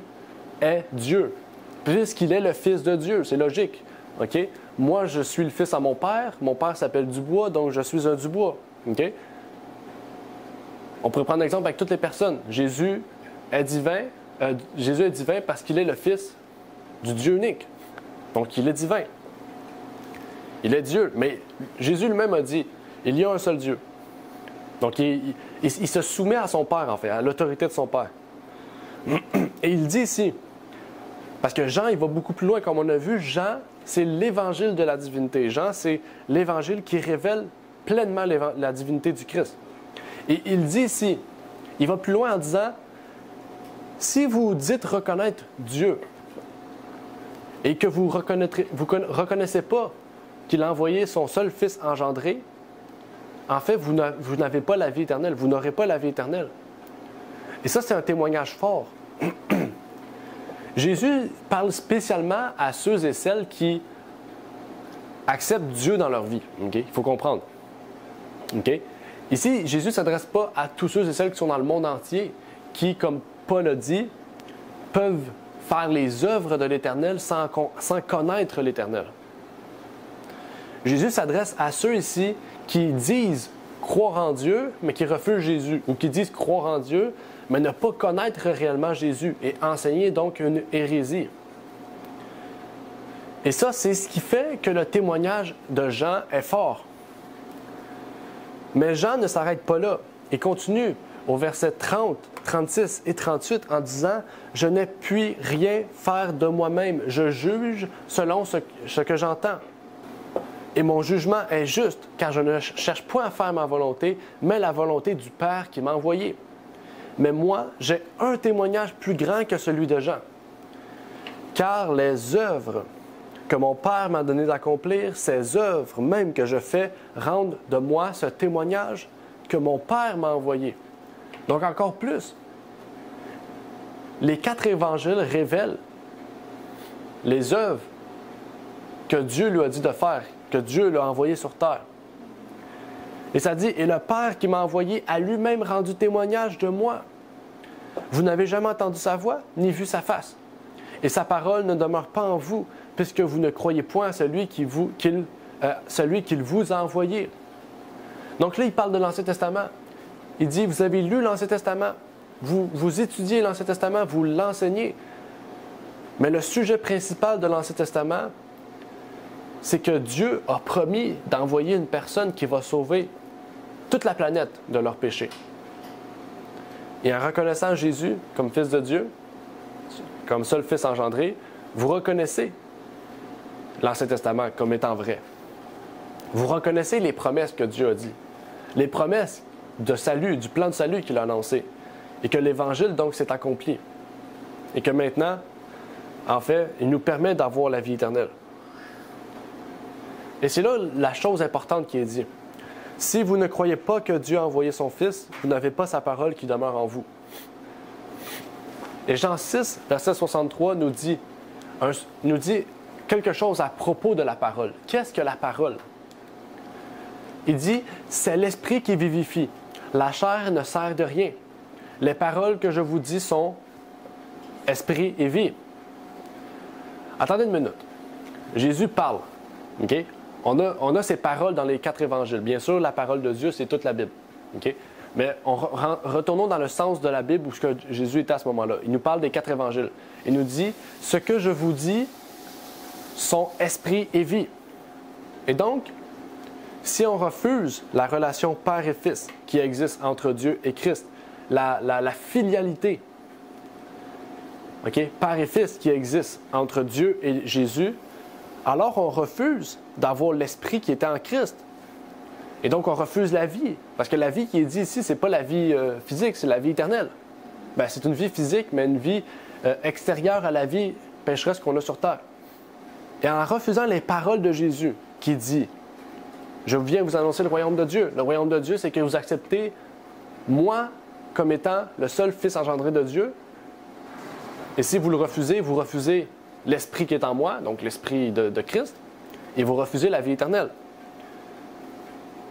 est Dieu, puisqu'il est le Fils de Dieu. C'est logique. Okay? Moi, je suis le fils à mon père s'appelle Dubois, donc je suis un Dubois. Okay? On pourrait prendre l'exemple avec toutes les personnes. Jésus est divin parce qu'il est le Fils du Dieu unique. Donc, il est divin. Il est Dieu. Mais Jésus lui-même a dit, il y a un seul Dieu. Donc, il se soumet à son Père, en fait, à l'autorité de son Père. Et il dit ici, parce que Jean, il va beaucoup plus loin, comme on a vu, Jean, c'est l'évangile de la divinité. Jean, c'est l'évangile qui révèle pleinement la divinité du Christ. Et il dit ici, il va plus loin en disant, si vous dites reconnaître Dieu et que vous ne reconnaissez pas qu'il a envoyé son seul Fils engendré, en fait, vous n'avez pas la vie éternelle. Vous n'aurez pas la vie éternelle. Et ça, c'est un témoignage fort. Jésus parle spécialement à ceux et celles qui acceptent Dieu dans leur vie. Okay? Il faut comprendre. Okay? Ici, Jésus ne s'adresse pas à tous ceux et celles qui sont dans le monde entier, qui, comme Paul a dit, peuvent faire les œuvres de l'Éternel sans connaître l'Éternel. Jésus s'adresse à ceux ici qui disent croire en Dieu, mais qui refusent Jésus, ou qui disent croire en Dieu, mais ne pas connaître réellement Jésus et enseigner donc une hérésie. Et ça, c'est ce qui fait que le témoignage de Jean est fort. Mais Jean ne s'arrête pas là et continue au verset 30, 36 et 38 en disant « Je ne puis rien faire de moi-même, je juge selon ce que j'entends. Et mon jugement est juste, car je ne cherche point à faire ma volonté, mais la volonté du Père qui m'a envoyé. Mais moi, j'ai un témoignage plus grand que celui de Jean. Car les œuvres que mon Père m'a donné d'accomplir, ces œuvres même que je fais, rendent de moi ce témoignage que mon Père m'a envoyé. » Donc encore plus, les 4 évangiles révèlent les œuvres que Dieu lui a dit de faire, que Dieu l'a envoyé sur terre. Et ça dit, « Et le Père qui m'a envoyé a lui-même rendu témoignage de moi. Vous n'avez jamais entendu sa voix, ni vu sa face. Et sa parole ne demeure pas en vous, puisque vous ne croyez point à celui qu'il vous a envoyé. » Donc là, il parle de l'Ancien Testament. Il dit, vous avez lu l'Ancien Testament, vous étudiez l'Ancien Testament, vous l'enseignez. Mais le sujet principal de l'Ancien Testament, c'est que Dieu a promis d'envoyer une personne qui va sauver toute la planète de leurs péchés. Et en reconnaissant Jésus comme Fils de Dieu, comme seul Fils engendré, vous reconnaissez l'Ancien Testament comme étant vrai. Vous reconnaissez les promesses que Dieu a dit, les promesses de salut, du plan de salut qu'il a annoncé, et que l'Évangile, donc, s'est accompli. Et que maintenant, en fait, il nous permet d'avoir la vie éternelle. Et c'est là la chose importante qui est dit. Si vous ne croyez pas que Dieu a envoyé son Fils, vous n'avez pas sa parole qui demeure en vous. Et Jean 6, verset 63 nous dit quelque chose à propos de la parole. Qu'est-ce que la parole? Il dit, c'est l'esprit qui vivifie. La chair ne sert de rien. Les paroles que je vous dis sont esprit et vie. Attendez une minute. Jésus parle. Okay? On a ces paroles dans les 4 évangiles. Bien sûr, la parole de Dieu, c'est toute la Bible. Okay? Mais retournons dans le sens de la Bible où Jésus était à ce moment-là. Il nous parle des 4 évangiles. Il nous dit « Ce que je vous dis sont esprit et vie ». Et donc, si on refuse la relation père et fils qui existe entre Dieu et Christ, la filialité, okay, père et fils qui existe entre Dieu et Jésus, alors on refuse d'avoir l'esprit qui était en Christ. Et donc, on refuse la vie. Parce que la vie qui est dit ici, ce n'est pas la vie physique, c'est la vie éternelle. Bien, c'est une vie physique, mais une vie extérieure à la vie pécheresse qu'on a sur terre. Et en refusant les paroles de Jésus qui dit « Je viens vous annoncer le royaume de Dieu ». Le royaume de Dieu, c'est que vous acceptez moi comme étant le seul Fils engendré de Dieu. Et si vous le refusez, vous refusez l'Esprit qui est en moi, donc l'Esprit de Christ, et vous refusez la vie éternelle.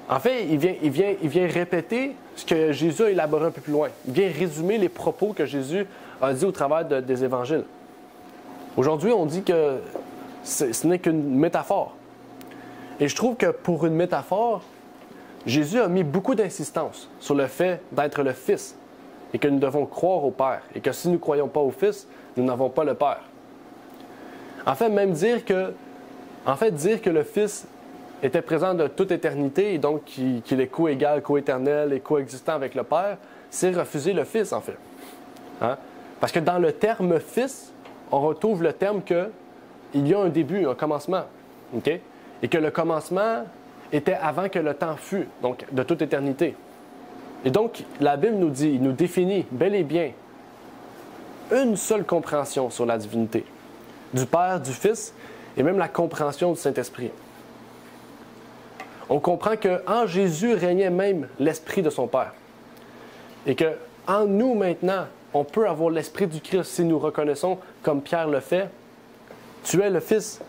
En fait, il vient répéter ce que Jésus a élaboré un peu plus loin. Il vient résumer les propos que Jésus a dit au travers des évangiles. Aujourd'hui, on dit que ce n'est qu'une métaphore. Et je trouve que pour une métaphore, Jésus a mis beaucoup d'insistance sur le fait d'être le Fils et que nous devons croire au Père et que si nous ne croyons pas au Fils, nous n'avons pas le Père. En fait, même dire que le Fils était présent de toute éternité et donc qu'il est co-égal, co-éternel et coexistant avec le Père, c'est refuser le Fils, en fait. Hein? Parce que dans le terme « Fils », on retrouve le terme qu'il y a un début, un commencement. Okay? Et que le commencement était avant que le temps fût, donc de toute éternité. Et donc, la Bible nous dit, il nous définit bel et bien une seule compréhension sur la divinité, du Père, du Fils et même la compréhension du Saint-Esprit. On comprend qu'en Jésus régnait même l'Esprit de son Père. Et qu'en nous maintenant, on peut avoir l'Esprit du Christ si nous reconnaissons, comme Pierre le fait, tu es le Fils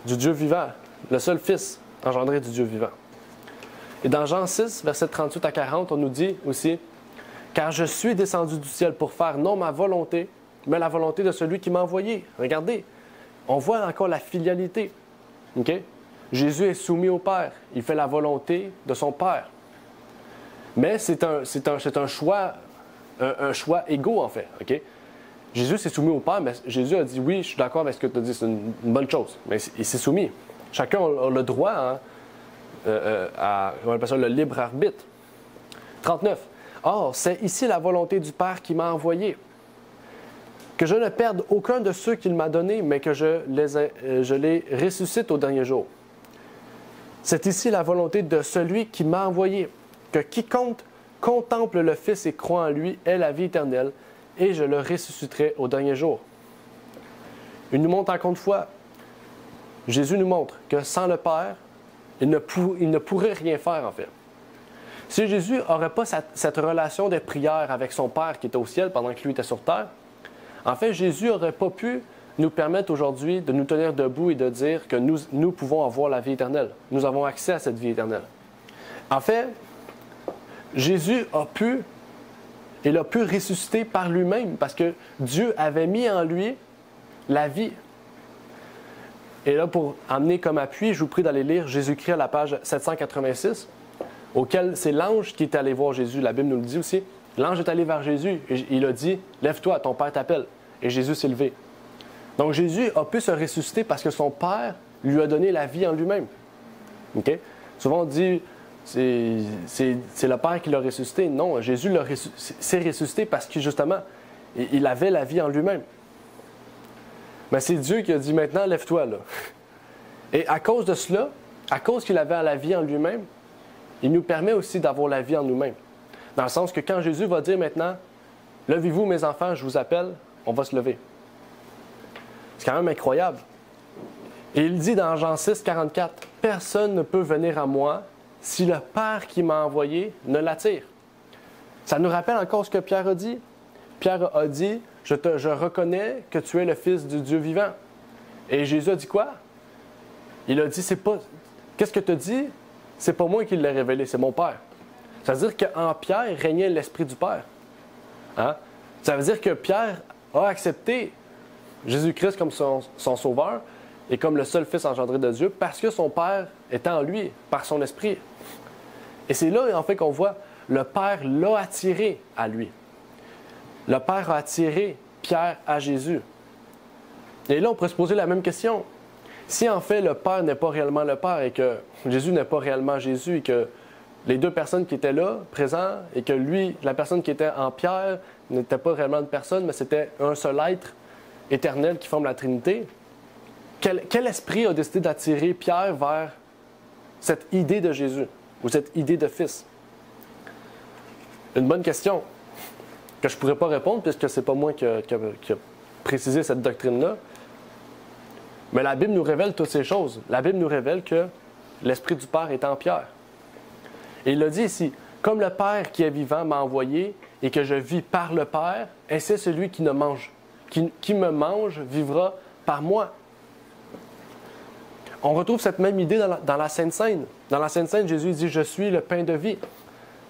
du Dieu vivant, le seul Fils engendré du Dieu vivant. Et dans Jean 6, versets 38 à 40, on nous dit aussi « Car je suis descendu du ciel pour faire non ma volonté, mais la volonté de celui qui m'a envoyé. » Regardez, on voit encore la filialité. Okay? Jésus est soumis au Père. Il fait la volonté de son Père. Mais c'est un choix égaux, en fait. Okay? Jésus s'est soumis au Père, mais Jésus a dit « Oui, je suis d'accord avec ce que tu as dit, c'est une bonne chose. » Mais il s'est soumis. Chacun a le droit on appelle ça le libre arbitre. 39. « Or, c'est ici la volonté du Père qui m'a envoyé. Que je ne perde aucun de ceux qu'il m'a donnés, mais que je les ressuscite au dernier jour. C'est ici la volonté de celui qui m'a envoyé, que quiconque contemple le Fils et croit en lui ait la vie éternelle, et je le ressusciterai au dernier jour. » Il nous montre encore une fois, Jésus nous montre que sans le Père, il ne pourrait rien faire en fait. Si Jésus n'aurait pas cette relation de prière avec son Père qui était au ciel pendant que lui était sur terre, en fait, Jésus n'aurait pas pu nous permettre aujourd'hui de nous tenir debout et de dire que nous pouvons avoir la vie éternelle. Nous avons accès à cette vie éternelle. En fait, Jésus a pu ressusciter par lui-même parce que Dieu avait mis en lui la vie. Et là, pour amener comme appui, je vous prie d'aller lire Jésus-Christ à la page 786, auquel c'est l'ange qui est allé voir Jésus. La Bible nous le dit aussi. L'ange est allé vers Jésus et il a dit « Lève-toi, ton Père t'appelle. » Et Jésus s'est levé. Donc Jésus a pu se ressusciter parce que son Père lui a donné la vie en lui-même. Okay? Souvent on dit c'est le Père qui l'a ressuscité. Non, Jésus s'est ressuscité parce que justement, il avait la vie en lui-même. Mais c'est Dieu qui a dit maintenant, lève-toi là. Et à cause de cela, à cause qu'il avait la vie en lui-même, il nous permet aussi d'avoir la vie en nous-mêmes. Dans le sens que quand Jésus va dire maintenant, levez-vous mes enfants, je vous appelle, on va se lever. C'est quand même incroyable. Et il dit dans Jean 6, 44, « Personne ne peut venir à moi si le Père qui m'a envoyé ne l'attire. » Ça nous rappelle encore ce que Pierre a dit. Pierre a dit, je reconnais que tu es le Fils du Dieu vivant. Et Jésus a dit quoi? Il a dit, qu'est-ce que tu as dit? C'est pas moi qui l'ai révélé, c'est mon Père. Ça veut dire qu'en Pierre régnait l'Esprit du Père. Hein? Ça veut dire que Pierre a accepté Jésus-Christ comme son Sauveur et comme le seul Fils engendré de Dieu parce que son Père était en lui, par son Esprit. Et c'est là, en fait, qu'on voit le Père l'a attiré à lui. Le Père a attiré Pierre à Jésus. Et là, on pourrait se poser la même question. Si en fait le Père n'est pas réellement le Père et que Jésus n'est pas réellement Jésus et que les deux personnes qui étaient là, présents, et que lui, la personne qui était en Pierre, n'était pas réellement une personne, mais c'était un seul être éternel qui forme la Trinité, quel esprit a décidé d'attirer Pierre vers cette idée de Jésus ou cette idée de Fils? Une bonne question que je ne pourrais pas répondre puisque ce n'est pas moi qui a précisé cette doctrine-là. Mais la Bible nous révèle toutes ces choses. La Bible nous révèle que l'Esprit du Père est en Pierre. Et il l'a dit ici, « Comme le Père qui est vivant m'a envoyé et que je vis par le Père, ainsi celui qui me mange vivra par moi. » On retrouve cette même idée dans la Sainte Seine. Dans la Sainte Seine, Jésus dit « Je suis le pain de vie ».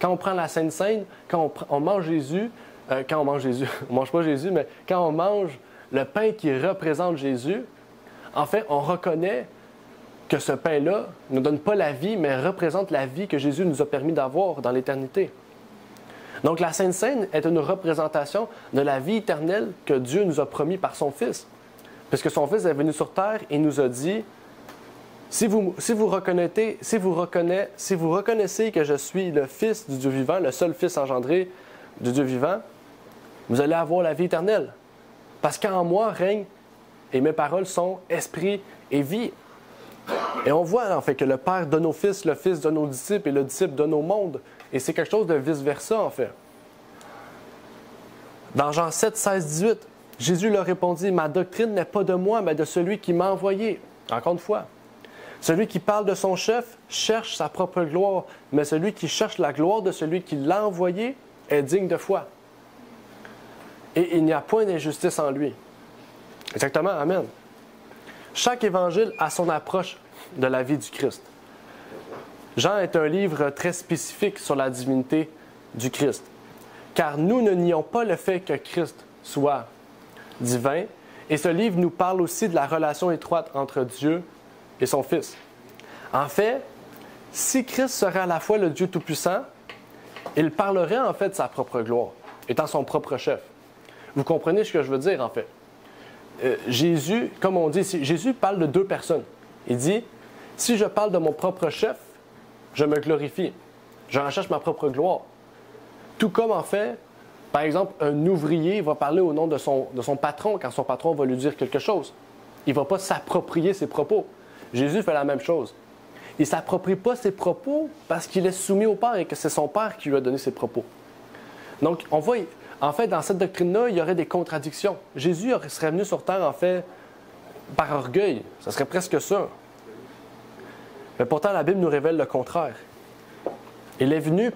Quand on prend la Sainte Seine, quand on mange Jésus, on ne mange pas Jésus, mais quand on mange le pain qui représente Jésus, en fait, on reconnaît que ce pain-là ne donne pas la vie, mais représente la vie que Jésus nous a permis d'avoir dans l'éternité. Donc la Sainte Seine est une représentation de la vie éternelle que Dieu nous a promis par son Fils. Puisque son Fils est venu sur terre et nous a dit, si vous reconnaissez que je suis le Fils du Dieu vivant, le seul Fils engendré du Dieu vivant, vous allez avoir la vie éternelle. Parce qu'en moi règne, et mes paroles sont esprit et vie. Et on voit en fait que le Père donne au Fils, le Fils donne aux disciples et le disciple donne au monde. Et c'est quelque chose de vice-versa en fait. Dans Jean 7, 16, 18, Jésus leur répondit, « Ma doctrine n'est pas de moi, mais de celui qui m'a envoyé. » Encore une fois. Celui qui parle de son chef cherche sa propre gloire, mais celui qui cherche la gloire de celui qui l'a envoyé est digne de foi. Et il n'y a point d'injustice en lui. Exactement, amen. Chaque évangile a son approche de la vie du Christ. Jean est un livre très spécifique sur la divinité du Christ. Car nous ne nions pas le fait que Christ soit divin, et ce livre nous parle aussi de la relation étroite entre Dieu et son Fils. En fait, si Christ serait à la fois le Dieu Tout-Puissant, il parlerait en fait de sa propre gloire, étant son propre chef. Vous comprenez ce que je veux dire en fait? Jésus, comme on dit ici, Jésus parle de deux personnes. Il dit, si je parle de mon propre chef, je me glorifie. Je recherche ma propre gloire. Tout comme en fait, par exemple, un ouvrier va parler au nom de son patron quand son patron va lui dire quelque chose. Il ne va pas s'approprier ses propos. Jésus fait la même chose. Il ne s'approprie pas ses propos parce qu'il est soumis au Père et que c'est son Père qui lui a donné ses propos. Donc, on voit, en fait, dans cette doctrine-là, il y aurait des contradictions. Jésus serait venu sur terre, en fait, par orgueil. Ça serait presque ça. Mais pourtant, la Bible nous révèle le contraire. Il est venu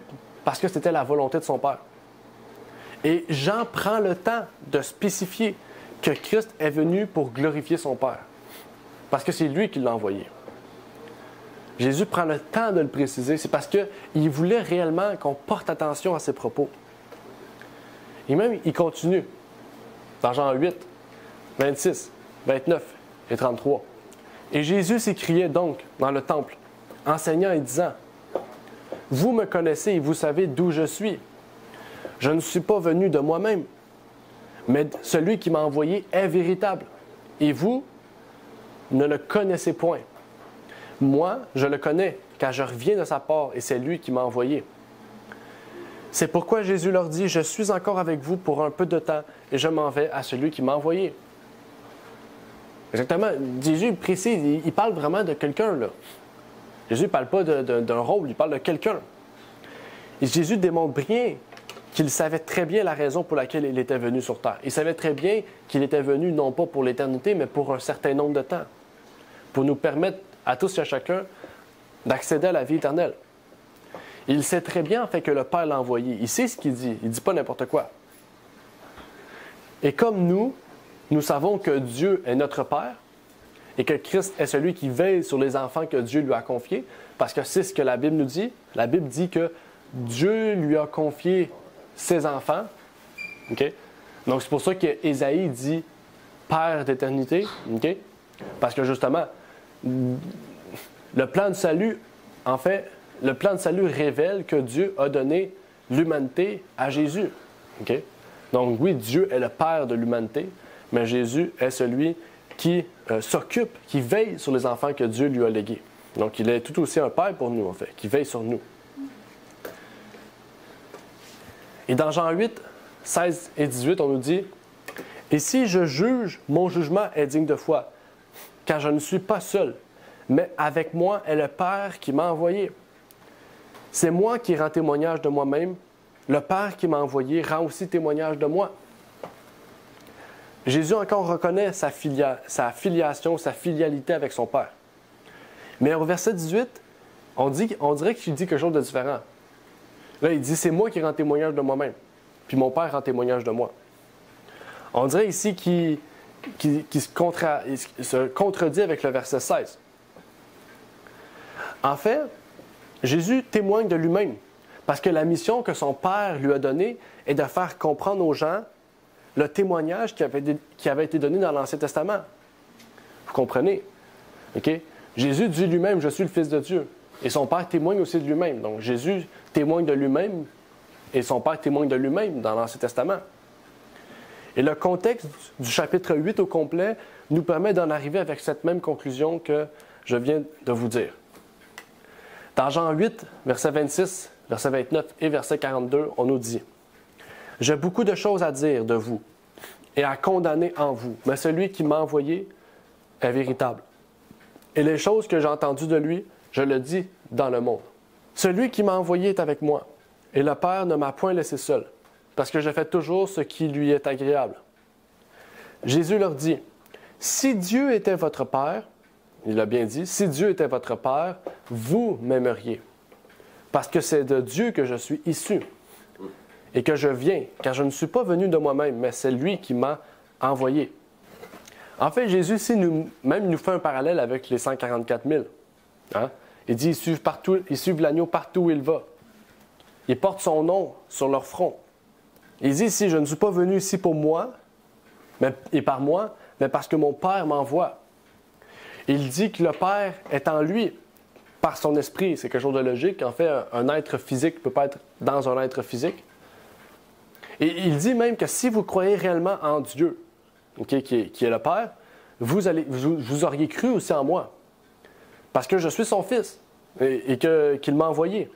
parce que c'était la volonté de son Père. Et Jean prend le temps de spécifier que Christ est venu pour glorifier son Père. Parce que c'est lui qui l'a envoyé. Jésus prend le temps de le préciser. C'est parce qu'il voulait réellement qu'on porte attention à ses propos. Et même, il continue. Dans Jean 8, 26, 29 et 33. Et Jésus s'écriait donc dans le temple, enseignant et disant, « Vous me connaissez et vous savez d'où je suis. Je ne suis pas venu de moi-même, mais celui qui m'a envoyé est véritable. Et vous ne le connaissez point. Moi, je le connais, car je reviens de sa part, et c'est lui qui m'a envoyé. » C'est pourquoi Jésus leur dit, « Je suis encore avec vous pour un peu de temps, et je m'en vais à celui qui m'a envoyé. » Exactement. Jésus précise, il parle vraiment de quelqu'un, là. Jésus ne parle pas d'un rôle, il parle de quelqu'un. Et Jésus démontre bien qu'il savait très bien la raison pour laquelle il était venu sur terre. Il savait très bien qu'il était venu non pas pour l'éternité, mais pour un certain nombre de temps. Pour nous permettre à tous et à chacun d'accéder à la vie éternelle. Il sait très bien en fait que le Père l'a envoyé. Il sait ce qu'il dit. Il ne dit pas n'importe quoi. Et comme nous savons que Dieu est notre Père et que Christ est celui qui veille sur les enfants que Dieu lui a confiés, parce que c'est ce que la Bible nous dit. La Bible dit que Dieu lui a confié ses enfants. Okay? Donc c'est pour ça qu'Ésaïe dit Père d'éternité. Okay? Parce que justement, le plan de salut, en fait, le plan de salut révèle que Dieu a donné l'humanité à Jésus. Okay? Donc oui, Dieu est le Père de l'humanité, mais Jésus est celui qui s'occupe, qui veille sur les enfants que Dieu lui a légués. Donc il est tout aussi un Père pour nous, en fait, qui veille sur nous. Et dans Jean 8, 16 et 18, on nous dit « Et si je juge, mon jugement est digne de foi, car je ne suis pas seul, mais avec moi est le Père qui m'a envoyé. C'est moi qui rends témoignage de moi-même. Le Père qui m'a envoyé rend aussi témoignage de moi. » Jésus encore reconnaît sa filiation, sa filialité avec son Père. Mais au verset 18, on dirait qu'il dit quelque chose de différent. Là, il dit « C'est moi qui rends témoignage de moi-même, puis mon Père rend témoignage de moi. » On dirait ici qu'il se contredit avec le verset 16. En fait, Jésus témoigne de lui-même, parce que la mission que son Père lui a donnée est de faire comprendre aux gens le témoignage qui avait été donné dans l'Ancien Testament. Vous comprenez? Okay? Jésus dit lui-même « Je suis le Fils de Dieu ». Et son Père témoigne aussi de lui-même. Donc Jésus témoigne de lui-même et son Père témoigne de lui-même dans l'Ancien Testament. Et le contexte du chapitre 8 au complet nous permet d'en arriver avec cette même conclusion que je viens de vous dire. Dans Jean 8, verset 26, verset 29 et verset 42, on nous dit « J'ai beaucoup de choses à dire de vous et à condamner en vous, mais celui qui m'a envoyé est véritable. Et les choses que j'ai entendues de lui, je le dis dans le monde. Celui qui m'a envoyé est avec moi, et le Père ne m'a point laissé seul, parce que je fais toujours ce qui lui est agréable. » Jésus leur dit, « Si Dieu était votre Père, il a bien dit, si Dieu était votre Père, vous m'aimeriez, parce que c'est de Dieu que je suis issu, et que je viens, car je ne suis pas venu de moi-même, mais c'est lui qui m'a envoyé. » En fait, Jésus ici nous fait un parallèle avec les 144 000. Hein? Il dit, ils suivent l'agneau partout où il va. Ils portent son nom sur leur front. Il dit ici, je ne suis pas venu ici pour moi, et par moi, mais parce que mon Père m'envoie. Il dit que le Père est en lui, par son esprit. C'est quelque chose de logique. En fait, un être physique ne peut pas être dans un être physique. Et il dit même que si vous croyez réellement en Dieu, okay, qui est le Père, vous auriez cru aussi en moi. Parce que je suis son Fils et qu'il m'a envoyé.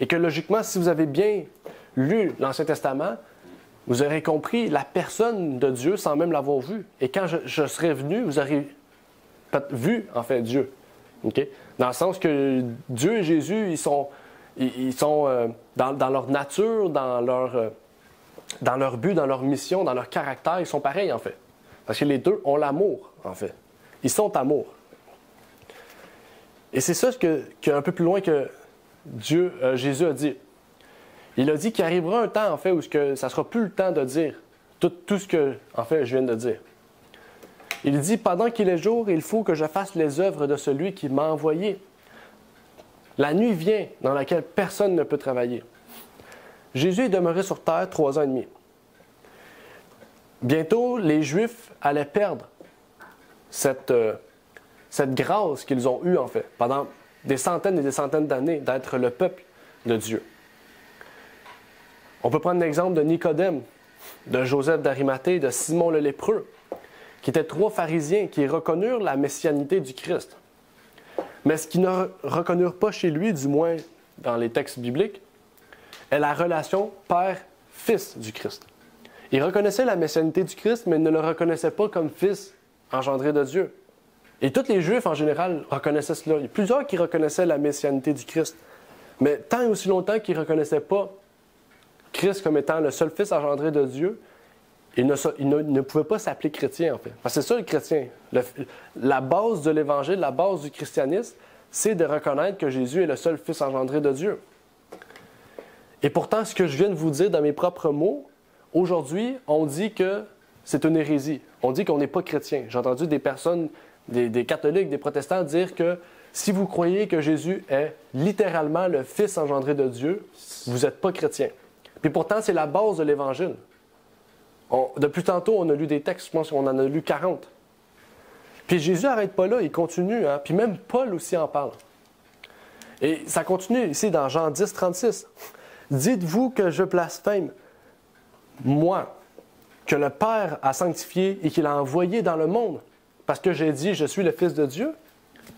Et que logiquement, si vous avez bien lu l'Ancien Testament, vous aurez compris la personne de Dieu sans même l'avoir vu. Et quand je serai venu, vous aurez vu, en fait, Dieu. Okay? Dans le sens que Dieu et Jésus, ils sont dans leur nature, dans leur but, dans leur mission, dans leur caractère, ils sont pareils, en fait. Parce que les deux ont l'amour, en fait. Ils sont amour. Et c'est ça qui est un peu plus loin que Jésus a dit. Il a dit qu'il arrivera un temps, en fait, où ça ne sera plus le temps de dire tout ce que, en fait, je viens de dire. Il dit, pendant qu'il est jour, il faut que je fasse les œuvres de celui qui m'a envoyé. La nuit vient dans laquelle personne ne peut travailler. Jésus est demeuré sur terre 3 ans et demi. Bientôt, les Juifs allaient perdre cette grâce qu'ils ont eue, en fait, pendant des centaines et des centaines d'années, d'être le peuple de Dieu. On peut prendre l'exemple de Nicodème, de Joseph d'Arimathée, de Simon le lépreux, qui étaient 3 pharisiens qui reconnurent la messianité du Christ. Mais ce qu'ils ne reconnurent pas chez lui, du moins dans les textes bibliques, est la relation père-fils du Christ. Ils reconnaissaient la messianité du Christ, mais ils ne le reconnaissaient pas comme fils engendré de Dieu. Et tous les Juifs, en général, reconnaissaient cela. Il y a plusieurs qui reconnaissaient la messianité du Christ. Mais tant et aussi longtemps qu'ils ne reconnaissaient pas Christ comme étant le seul fils engendré de Dieu, ils ne pouvaient pas s'appeler chrétiens, en fait. Parce que c'est ça, le chrétien. La base de l'Évangile, la base du christianisme, c'est de reconnaître que Jésus est le seul fils engendré de Dieu. Et pourtant, ce que je viens de vous dire dans mes propres mots, aujourd'hui, on dit que c'est une hérésie. On dit qu'on n'est pas chrétien. J'ai entendu des personnes, des catholiques, des protestants dire que si vous croyez que Jésus est littéralement le Fils engendré de Dieu, vous n'êtes pas chrétien. Puis pourtant, c'est la base de l'Évangile. Depuis tantôt, on a lu des textes, je pense qu'on en a lu 40. Puis Jésus n'arrête pas là, il continue. Hein? Puis même Paul aussi en parle. Et ça continue ici dans Jean 10, 36. Dites-vous que je blasphème, moi, que le Père a sanctifié et qu'il a envoyé dans le monde, parce que j'ai dit, je suis le Fils de Dieu?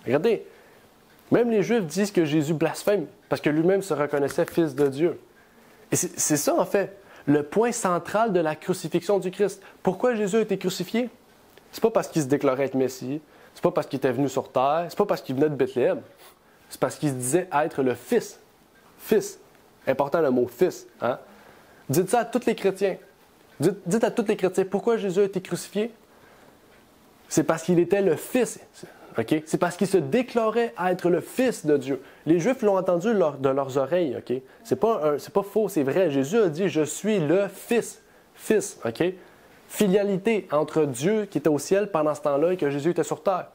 Regardez, même les Juifs disent que Jésus blasphème, parce que lui-même se reconnaissait Fils de Dieu. Et c'est ça, en fait, le point central de la crucifixion du Christ. Pourquoi Jésus a été crucifié? C'est pas parce qu'il se déclarait être Messie, c'est pas parce qu'il était venu sur terre, c'est pas parce qu'il venait de Bethléem, c'est parce qu'il se disait être le Fils. Fils. Important le mot Fils. Hein? Dites ça à tous les chrétiens. Dites à tous les chrétiens, pourquoi Jésus a été crucifié? C'est parce qu'il était le Fils. Okay? C'est parce qu'il se déclarait être le Fils de Dieu. Les Juifs l'ont entendu de leurs oreilles. Okay? C'est pas faux, c'est vrai. Jésus a dit, je suis le Fils. Fils. Okay? Filialité entre Dieu qui était au ciel pendant ce temps-là et que Jésus était sur terre.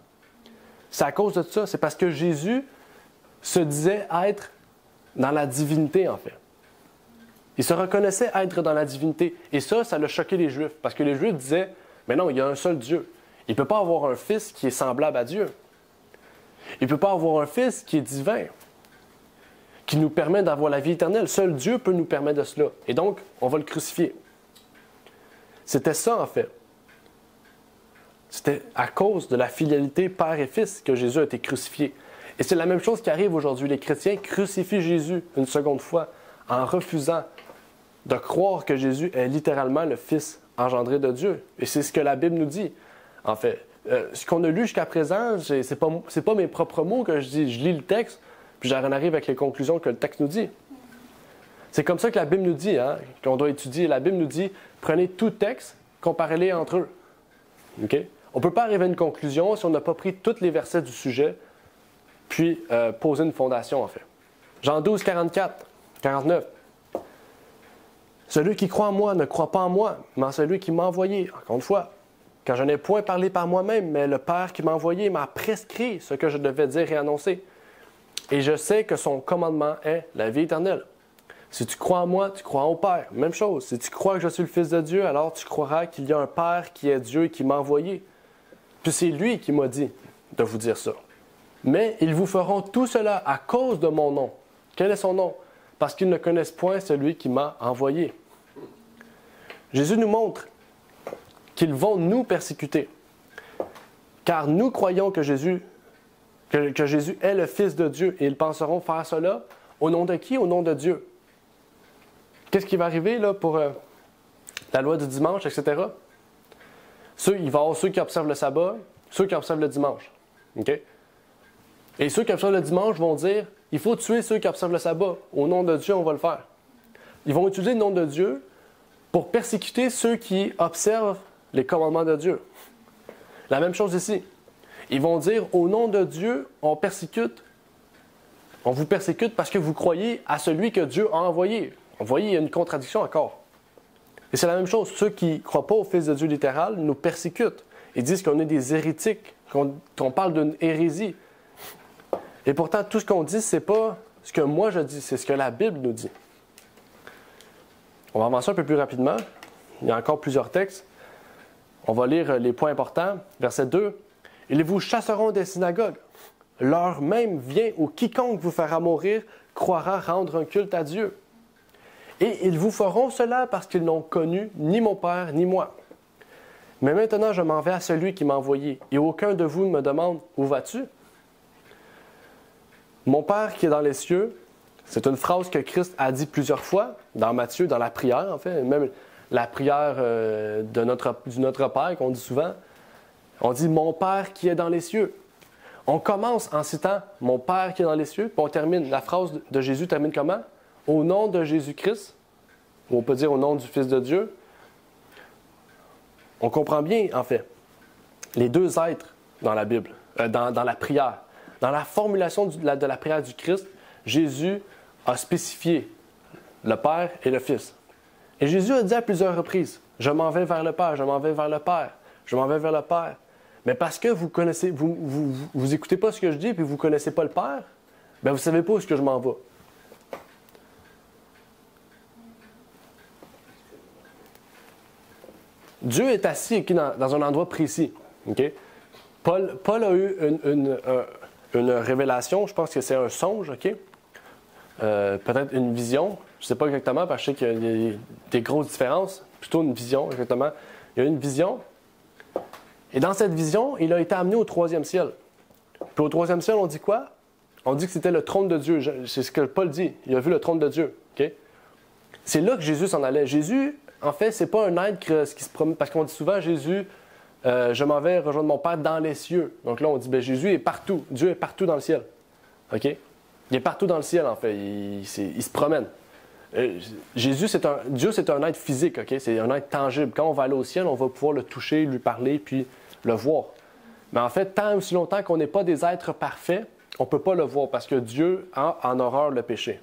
C'est à cause de ça. C'est parce que Jésus se disait être dans la divinité, en fait. Il se reconnaissait être dans la divinité. Et ça l'a choqué les Juifs. Parce que les Juifs disaient, mais non, il y a un seul Dieu. Il ne peut pas avoir un fils qui est semblable à Dieu. Il ne peut pas avoir un fils qui est divin, qui nous permet d'avoir la vie éternelle. Seul Dieu peut nous permettre de cela. Et donc, on va le crucifier. C'était ça, en fait. C'était à cause de la filialité père et fils que Jésus a été crucifié. Et c'est la même chose qui arrive aujourd'hui. Les chrétiens crucifient Jésus une seconde fois en refusant de croire que Jésus est littéralement le Fils engendré de Dieu. Et c'est ce que la Bible nous dit. En fait, ce qu'on a lu jusqu'à présent, c'est pas mes propres mots que je dis. Je lis le texte, puis j'en arrive avec les conclusions que le texte nous dit. C'est comme ça que la Bible nous dit, hein, qu'on doit étudier. La Bible nous dit, prenez tout texte, comparez-les entre eux. Okay? On ne peut pas arriver à une conclusion si on n'a pas pris tous les versets du sujet, puis poser une fondation, en fait. Jean 12, 44, 49. Celui qui croit en moi ne croit pas en moi, mais en celui qui m'a envoyé. Encore une fois, quand je n'ai point parlé par moi-même, mais le Père qui m'a envoyé m'a prescrit ce que je devais dire et annoncer. Et je sais que son commandement est la vie éternelle. Si tu crois en moi, tu crois au Père. Même chose. Si tu crois que je suis le Fils de Dieu, alors tu croiras qu'il y a un Père qui est Dieu et qui m'a envoyé. Puis c'est lui qui m'a dit de vous dire ça. Mais ils vous feront tout cela à cause de mon nom. Quel est son nom? Parce qu'ils ne connaissent point celui qui m'a envoyé. Jésus nous montre qu'ils vont nous persécuter. Car nous croyons que Jésus est le Fils de Dieu et ils penseront faire cela au nom de qui? Au nom de Dieu. Qu'est-ce qui va arriver là, pour la loi du dimanche, etc.? Il va y avoir ceux qui observent le sabbat, ceux qui observent le dimanche. Okay? Et ceux qui observent le dimanche vont dire, il faut tuer ceux qui observent le sabbat. Au nom de Dieu, on va le faire. Ils vont utiliser le nom de Dieu pour persécuter ceux qui observent les commandements de Dieu. La même chose ici. Ils vont dire, au nom de Dieu, on vous persécute parce que vous croyez à celui que Dieu a envoyé. Vous voyez, il y a une contradiction encore. Et c'est la même chose. Ceux qui ne croient pas au Fils de Dieu littéral nous persécutent. Ils disent qu'on est des hérétiques, qu'on parle d'une hérésie. Et pourtant, tout ce qu'on dit, ce n'est pas ce que moi je dis, c'est ce que la Bible nous dit. On va avancer un peu plus rapidement. Il y a encore plusieurs textes. On va lire les points importants. Verset 2. « Ils vous chasseront des synagogues. L'heure même vient où quiconque vous fera mourir croira rendre un culte à Dieu. Et ils vous feront cela parce qu'ils n'ont connu ni mon Père ni moi. Mais maintenant, je m'en vais à celui qui m'a envoyé, et aucun de vous ne me demande « Où vas-tu? » Mon Père qui est dans les cieux, c'est une phrase que Christ a dit plusieurs fois, dans Matthieu, dans la prière en fait, même la prière du Notre Père qu'on dit souvent. On dit « Mon Père qui est dans les cieux ». On commence en citant « Mon Père qui est dans les cieux », puis on termine, la phrase de Jésus termine comment? « Au nom de Jésus-Christ », ou on peut dire « Au nom du Fils de Dieu ». On comprend bien, en fait, les deux êtres dans la Bible, dans la prière. Dans la formulation de la prière du Christ, Jésus a spécifié le Père et le Fils. Et Jésus a dit à plusieurs reprises, « Je m'en vais vers le Père, je m'en vais vers le Père, je m'en vais vers le Père. » Mais parce que vous écoutez pas ce que je dis et vous ne connaissez pas le Père, bien vous ne savez pas où est-ce que je m'en vais. Dieu est assis dans un endroit précis. Okay? Paul a eu une révélation, je pense que c'est un songe, okay? Peut-être une vision. Je ne sais pas exactement, parce que je sais qu'il y a des grosses différences. Plutôt une vision, exactement. Il y a une vision. Et dans cette vision, il a été amené au 3e ciel. Puis au 3e ciel, on dit quoi? On dit que c'était le trône de Dieu. C'est ce que Paul dit. Il a vu le trône de Dieu. Okay? C'est là que Jésus s'en allait. Jésus, en fait, c'est pas un être qui se promène. Parce qu'on dit souvent, Jésus, je m'en vais rejoindre mon Père dans les cieux. Donc là, on dit, Jésus est partout. Dieu est partout dans le ciel. OK? Il est partout dans le ciel, en fait. Il se promène. Dieu, c'est un être physique. Okay? C'est un être tangible. Quand on va aller au ciel, on va pouvoir le toucher, lui parler, puis le voir. Mais en fait, tant aussi longtemps qu'on n'est pas des êtres parfaits, on ne peut pas le voir parce que Dieu a en horreur le péché.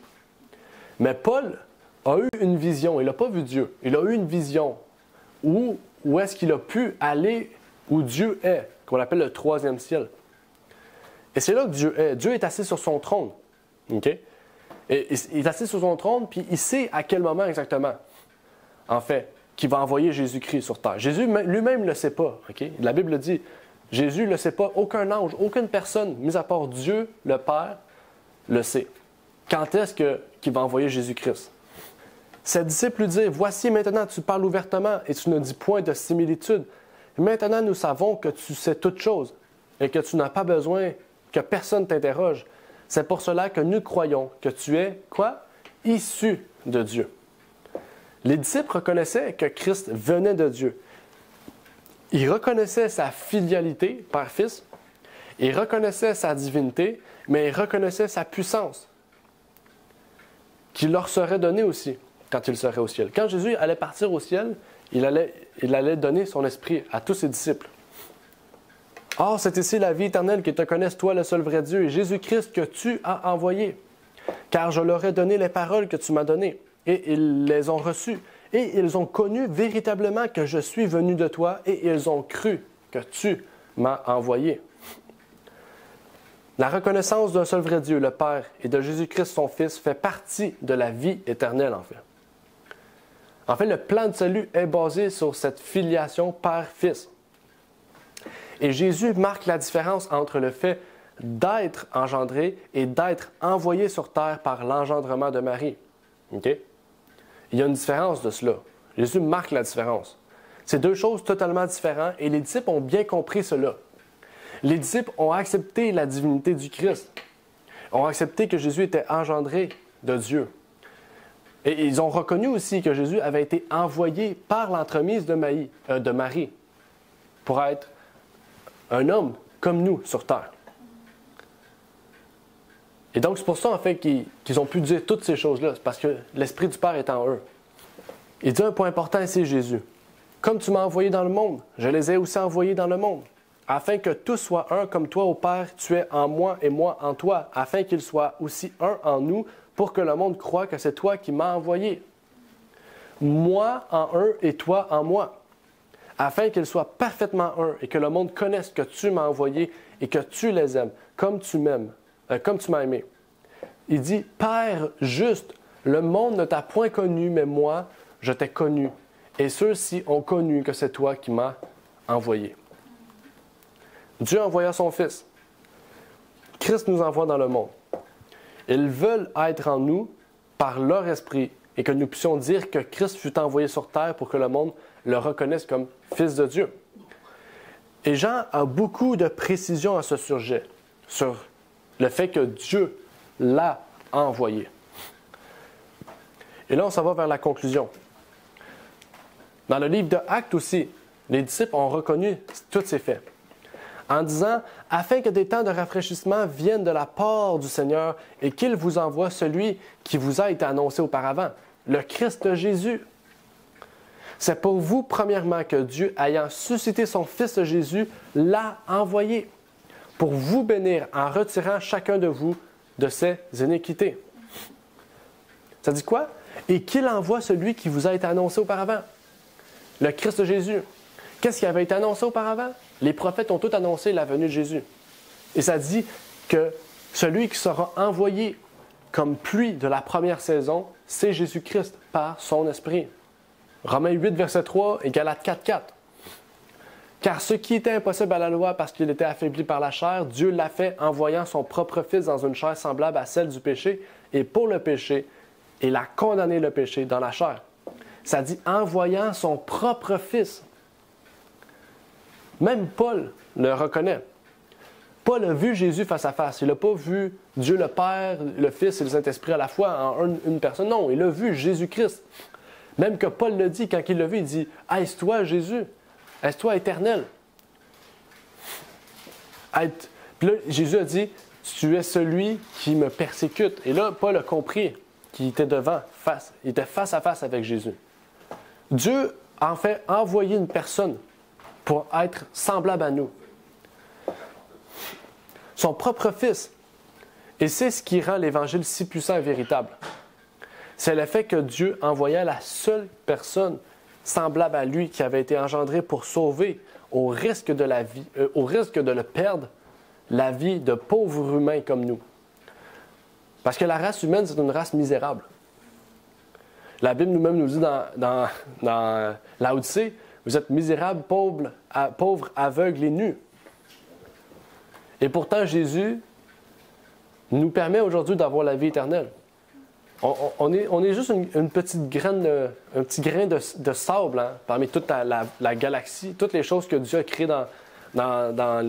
Mais Paul a eu une vision. Il n'a pas vu Dieu. Il a eu une vision où est-ce qu'il a pu aller où Dieu est, qu'on appelle le 3e ciel. Et c'est là que Dieu est. Dieu est assis sur son trône. Okay? Et il est assis sur son trône, puis il sait à quel moment exactement, en fait, qu'il va envoyer Jésus-Christ sur terre. Jésus lui-même ne le sait pas. Okay? La Bible dit, Jésus ne le sait pas, aucun ange, aucune personne, mis à part Dieu, le Père, le sait. Quand est-ce qu'il va envoyer Jésus-Christ? Ses disciples lui disent, « Voici maintenant, tu parles ouvertement et tu ne dis point de similitude. Maintenant, nous savons que tu sais toutes choses et que tu n'as pas besoin que personne t'interroge. C'est pour cela que nous croyons que tu es, quoi? Issu de Dieu. » Les disciples reconnaissaient que Christ venait de Dieu. Ils reconnaissaient sa filialité, Père-Fils. Ils reconnaissaient sa divinité, mais ils reconnaissaient sa puissance, qui leur serait donnée aussi quand il serait au ciel. Quand Jésus allait partir au ciel, il allait donner son esprit à tous ses disciples. « Or, c'est ici la vie éternelle, qu'ils te connaissent, toi, le seul vrai Dieu, et Jésus-Christ que tu as envoyé. Car je leur ai donné les paroles que tu m'as données, et ils les ont reçues. Et ils ont connu véritablement que je suis venu de toi, et ils ont cru que tu m'as envoyé. » La reconnaissance d'un seul vrai Dieu, le Père, et de Jésus-Christ, son Fils, fait partie de la vie éternelle, en fait. En fait, le plan de salut est basé sur cette filiation Père-Fils. Et Jésus marque la différence entre le fait d'être engendré et d'être envoyé sur terre par l'engendrement de Marie. Okay? Il y a une différence de cela. Jésus marque la différence. C'est deux choses totalement différentes et les disciples ont bien compris cela. Les disciples ont accepté la divinité du Christ, ont accepté que Jésus était engendré de Dieu. Et ils ont reconnu aussi que Jésus avait été envoyé par l'entremise de Marie pour être un homme comme nous sur terre. Et donc, c'est pour ça, en fait, qu'ils ont pu dire toutes ces choses-là. C'est parce que l'Esprit du Père est en eux. Il dit un point important ici, Jésus. « Comme tu m'as envoyé dans le monde, je les ai aussi envoyés dans le monde, afin que tous soient un comme toi, ô Père, tu es en moi et moi en toi, afin qu'ils soient aussi un en nous, pour que le monde croie que c'est toi qui m'as envoyé. Moi en eux et toi en moi, afin qu'ils soient parfaitement un et que le monde connaisse que tu m'as envoyé et que tu les aimes, comme tu m'aimes. Comme tu m'as aimé. » Il dit, « Père juste, le monde ne t'a point connu, mais moi, je t'ai connu. Et ceux-ci ont connu que c'est toi qui m'as envoyé. » Dieu envoya son Fils. Christ nous envoie dans le monde. Ils veulent être en nous par leur esprit et que nous puissions dire que Christ fut envoyé sur terre pour que le monde le reconnaisse comme Fils de Dieu. Et Jean a beaucoup de précisions à ce sujet, sur le fait que Dieu l'a envoyé. Et là, on s'en va vers la conclusion. Dans le livre de Actes aussi, les disciples ont reconnu tous ces faits, en disant « Afin que des temps de rafraîchissement viennent de la part du Seigneur et qu'il vous envoie celui qui vous a été annoncé auparavant, le Christ Jésus. C'est pour vous, premièrement, que Dieu, ayant suscité son Fils Jésus, l'a envoyé, pour vous bénir en retirant chacun de vous de ses iniquités. » Ça dit quoi? Et qu'il envoie celui qui vous a été annoncé auparavant, le Christ Jésus. Qu'est-ce qui avait été annoncé auparavant? Les prophètes ont tous annoncé la venue de Jésus. Et ça dit que celui qui sera envoyé comme pluie de la première saison, c'est Jésus-Christ par son Esprit. Romains 8, verset 3 et Galates 4, 4. Car ce qui était impossible à la loi parce qu'il était affaibli par la chair, Dieu l'a fait en envoyant son propre Fils dans une chair semblable à celle du péché, et pour le péché, il a condamné le péché dans la chair. Ça dit envoyant son propre Fils. Même Paul le reconnaît. Paul a vu Jésus face à face. Il n'a pas vu Dieu le Père, le Fils et le Saint-Esprit à la fois en une personne. Non, il a vu Jésus-Christ. Même que Paul le dit, quand il l'a vu, il dit « Est-ce-toi Jésus? Est-ce-toi éternel? » Puis là, Jésus a dit « Tu es celui qui me persécute. » Et là, Paul a compris qu'il était il était face à face avec Jésus. Dieu a en fait envoyé une personne pour être semblable à nous. Son propre Fils. Et c'est ce qui rend l'Évangile si puissant et véritable. C'est le fait que Dieu envoyait la seule personne semblable à lui qui avait été engendrée pour sauver, au risque de le perdre, la vie de pauvres humains comme nous. Parce que la race humaine, c'est une race misérable. La Bible nous-même nous dit dans Laodicée, vous êtes misérables, pauvres, aveugles et nus. Et pourtant, Jésus nous permet aujourd'hui d'avoir la vie éternelle. On est juste une petite graine, un petit grain de sable parmi toute la galaxie, toutes les choses que Dieu a créées dans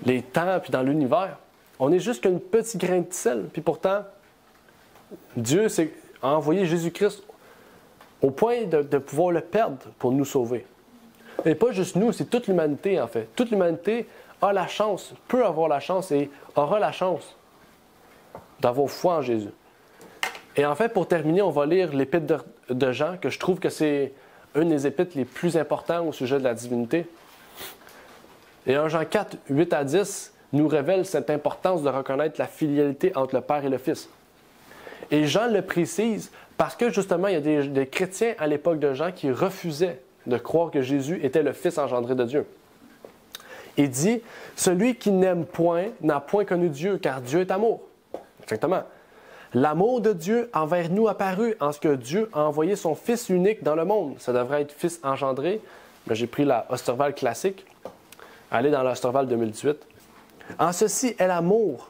les temps puis dans l'univers. On est juste qu'un petit grain de sel. Puis pourtant, Dieu a envoyé Jésus-Christ au point de pouvoir le perdre pour nous sauver. Et pas juste nous, c'est toute l'humanité en fait. Toute l'humanité a la chance, peut avoir la chance et aura la chance d'avoir foi en Jésus. Et en fait, pour terminer, on va lire l'épître de Jean, que je trouve que c'est une des épîtres les plus importantes au sujet de la divinité. Et 1 Jean 4, 8 à 10 nous révèle cette importance de reconnaître la filialité entre le Père et le Fils. Et Jean le précise parce que justement, il y a des chrétiens à l'époque de Jean qui refusaient de croire que Jésus était le Fils engendré de Dieu. Il dit « Celui qui n'aime point n'a point connu Dieu, car Dieu est amour. » Exactement. L'amour de Dieu envers nous apparut en ce que Dieu a envoyé son Fils unique dans le monde. Ça devrait être Fils engendré. Mais j'ai pris la Osterval classique. Allez dans la Osterval 2018. En ceci est l'amour.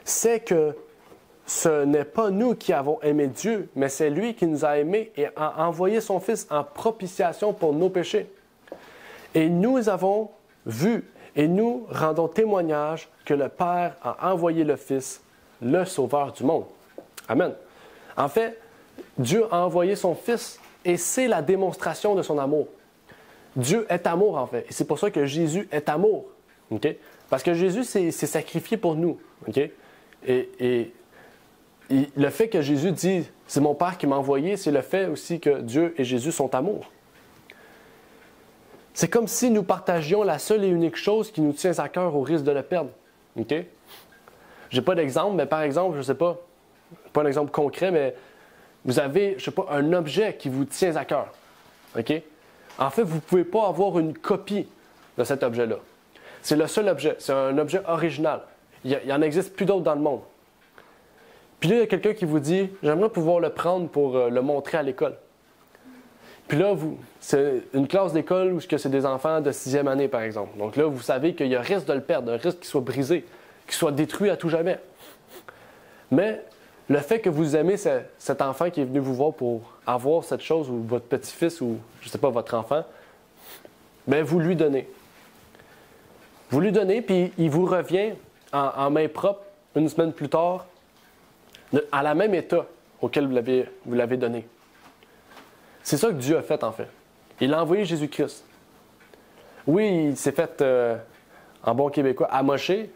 C'est que ce n'est pas nous qui avons aimé Dieu, mais c'est lui qui nous a aimés et a envoyé son Fils en propitiation pour nos péchés. Et nous avons vu et nous rendons témoignage que le Père a envoyé le Fils, le Sauveur du monde. Amen. En fait, Dieu a envoyé son Fils et c'est la démonstration de son amour. Dieu est amour, en fait. Et c'est pour ça que Jésus est amour. Okay? Parce que Jésus s'est sacrifié pour nous. Okay? Et le fait que Jésus dit « c'est mon Père qui m'a envoyé », c'est le fait aussi que Dieu et Jésus sont amour. C'est comme si nous partagions la seule et unique chose qui nous tient à cœur au risque de le perdre. Okay? Je n'ai pas d'exemple, mais par exemple, je ne sais pas un exemple concret, mais vous avez, je ne sais pas, un objet qui vous tient à cœur. Okay? En fait, vous ne pouvez pas avoir une copie de cet objet-là. C'est le seul objet. C'est un objet original. Il n'y en existe plus d'autres dans le monde. Puis là, il y a quelqu'un qui vous dit « J'aimerais pouvoir le prendre pour le montrer à l'école. » Puis là, c'est une classe d'école où c'est des enfants de 6e année, par exemple. Donc là, vous savez qu'il y a un risque de le perdre, un risque qu'il soit brisé, qu'il soit détruit à tout jamais. Mais le fait que vous aimez cet enfant qui est venu vous voir pour avoir cette chose, ou votre petit-fils, ou je ne sais pas, votre enfant, bien, vous lui donnez. Vous lui donnez, puis il vous revient en main propre, une semaine plus tard, à la même état auquel vous l'avez donné. C'est ça que Dieu a fait, en fait. Il a envoyé Jésus-Christ. Oui, il s'est fait, en bon québécois, amocher.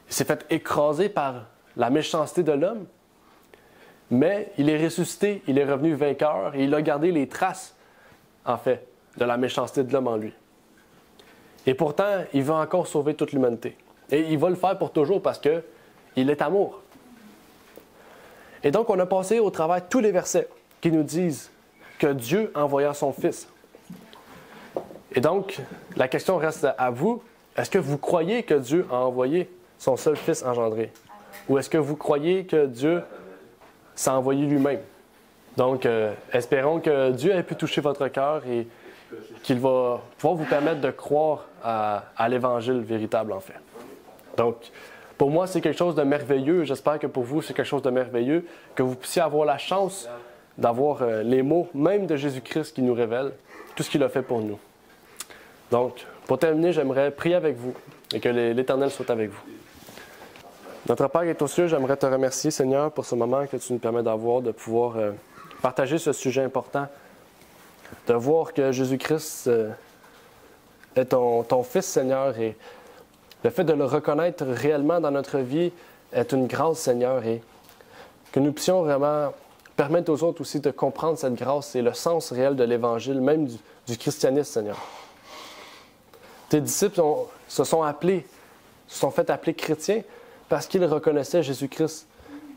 Il s'est fait écraser par la méchanceté de l'homme. Mais il est ressuscité, il est revenu vainqueur et il a gardé les traces, en fait, de la méchanceté de l'homme en lui. Et pourtant, il veut encore sauver toute l'humanité. Et il va le faire pour toujours parce qu'il est amour. Et donc, on a passé au travers tous les versets qui nous disent que Dieu envoya son Fils. Et donc, la question reste à vous. Est-ce que vous croyez que Dieu a envoyé son seul Fils engendré? Ou est-ce que vous croyez que Dieu s'est envoyé lui-même? Donc, espérons que Dieu ait pu toucher votre cœur et qu'il va pouvoir vous permettre de croire à l'Évangile véritable, en fait. Donc, Pour moi, c'est quelque chose de merveilleux. J'espère que pour vous, c'est quelque chose de merveilleux, que vous puissiez avoir la chance d'avoir les mots même de Jésus-Christ qui nous révèlent tout ce qu'il a fait pour nous. Donc, pour terminer, j'aimerais prier avec vous et que l'Éternel soit avec vous. Notre Père qui est aux cieux, j'aimerais te remercier, Seigneur, pour ce moment que tu nous permets d'avoir, de pouvoir partager ce sujet important, de voir que Jésus-Christ est ton Fils, Seigneur, et le fait de le reconnaître réellement dans notre vie est une grâce, Seigneur, et que nous puissions vraiment permettre aux autres aussi de comprendre cette grâce et le sens réel de l'Évangile, même du christianisme, Seigneur. Tes disciples se sont fait appeler chrétiens parce qu'ils reconnaissaient Jésus-Christ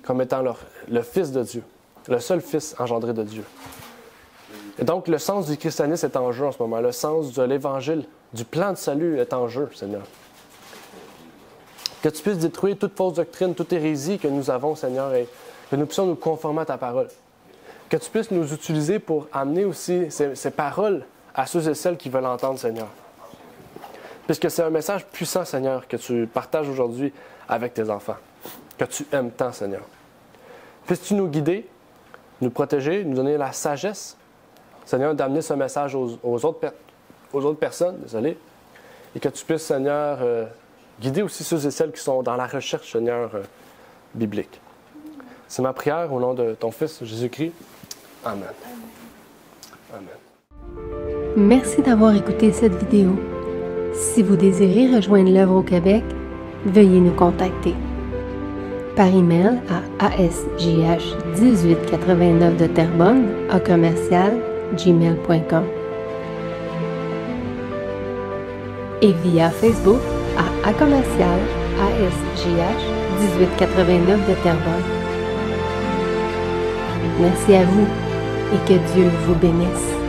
comme étant le Fils de Dieu, le seul Fils engendré de Dieu. Et donc, le sens du christianisme est en jeu en ce moment. Le sens de l'Évangile, du plan de salut est en jeu, Seigneur. Que tu puisses détruire toute fausse doctrine, toute hérésie que nous avons, Seigneur, et que nous puissions nous conformer à ta parole. Que tu puisses nous utiliser pour amener aussi ces paroles à ceux et celles qui veulent entendre, Seigneur. Puisque c'est un message puissant, Seigneur, que tu partages aujourd'hui avec tes enfants, que tu aimes tant, Seigneur. Puisses-tu nous guider, nous protéger, nous donner la sagesse, Seigneur, d'amener ce message aux autres personnes, désolé, et que tu puisses, Seigneur, guider aussi ceux et celles qui sont dans la recherche, Seigneur, biblique. C'est ma prière au nom de ton Fils, Jésus-Christ. Amen. Amen. Merci d'avoir écouté cette vidéo. Si vous désirez rejoindre l'œuvre au Québec, veuillez nous contacter par email à asjh1889 de Terrebonne @gmail.com et via Facebook à commercial asjh1889 de Terrebonne. Merci à vous et que Dieu vous bénisse.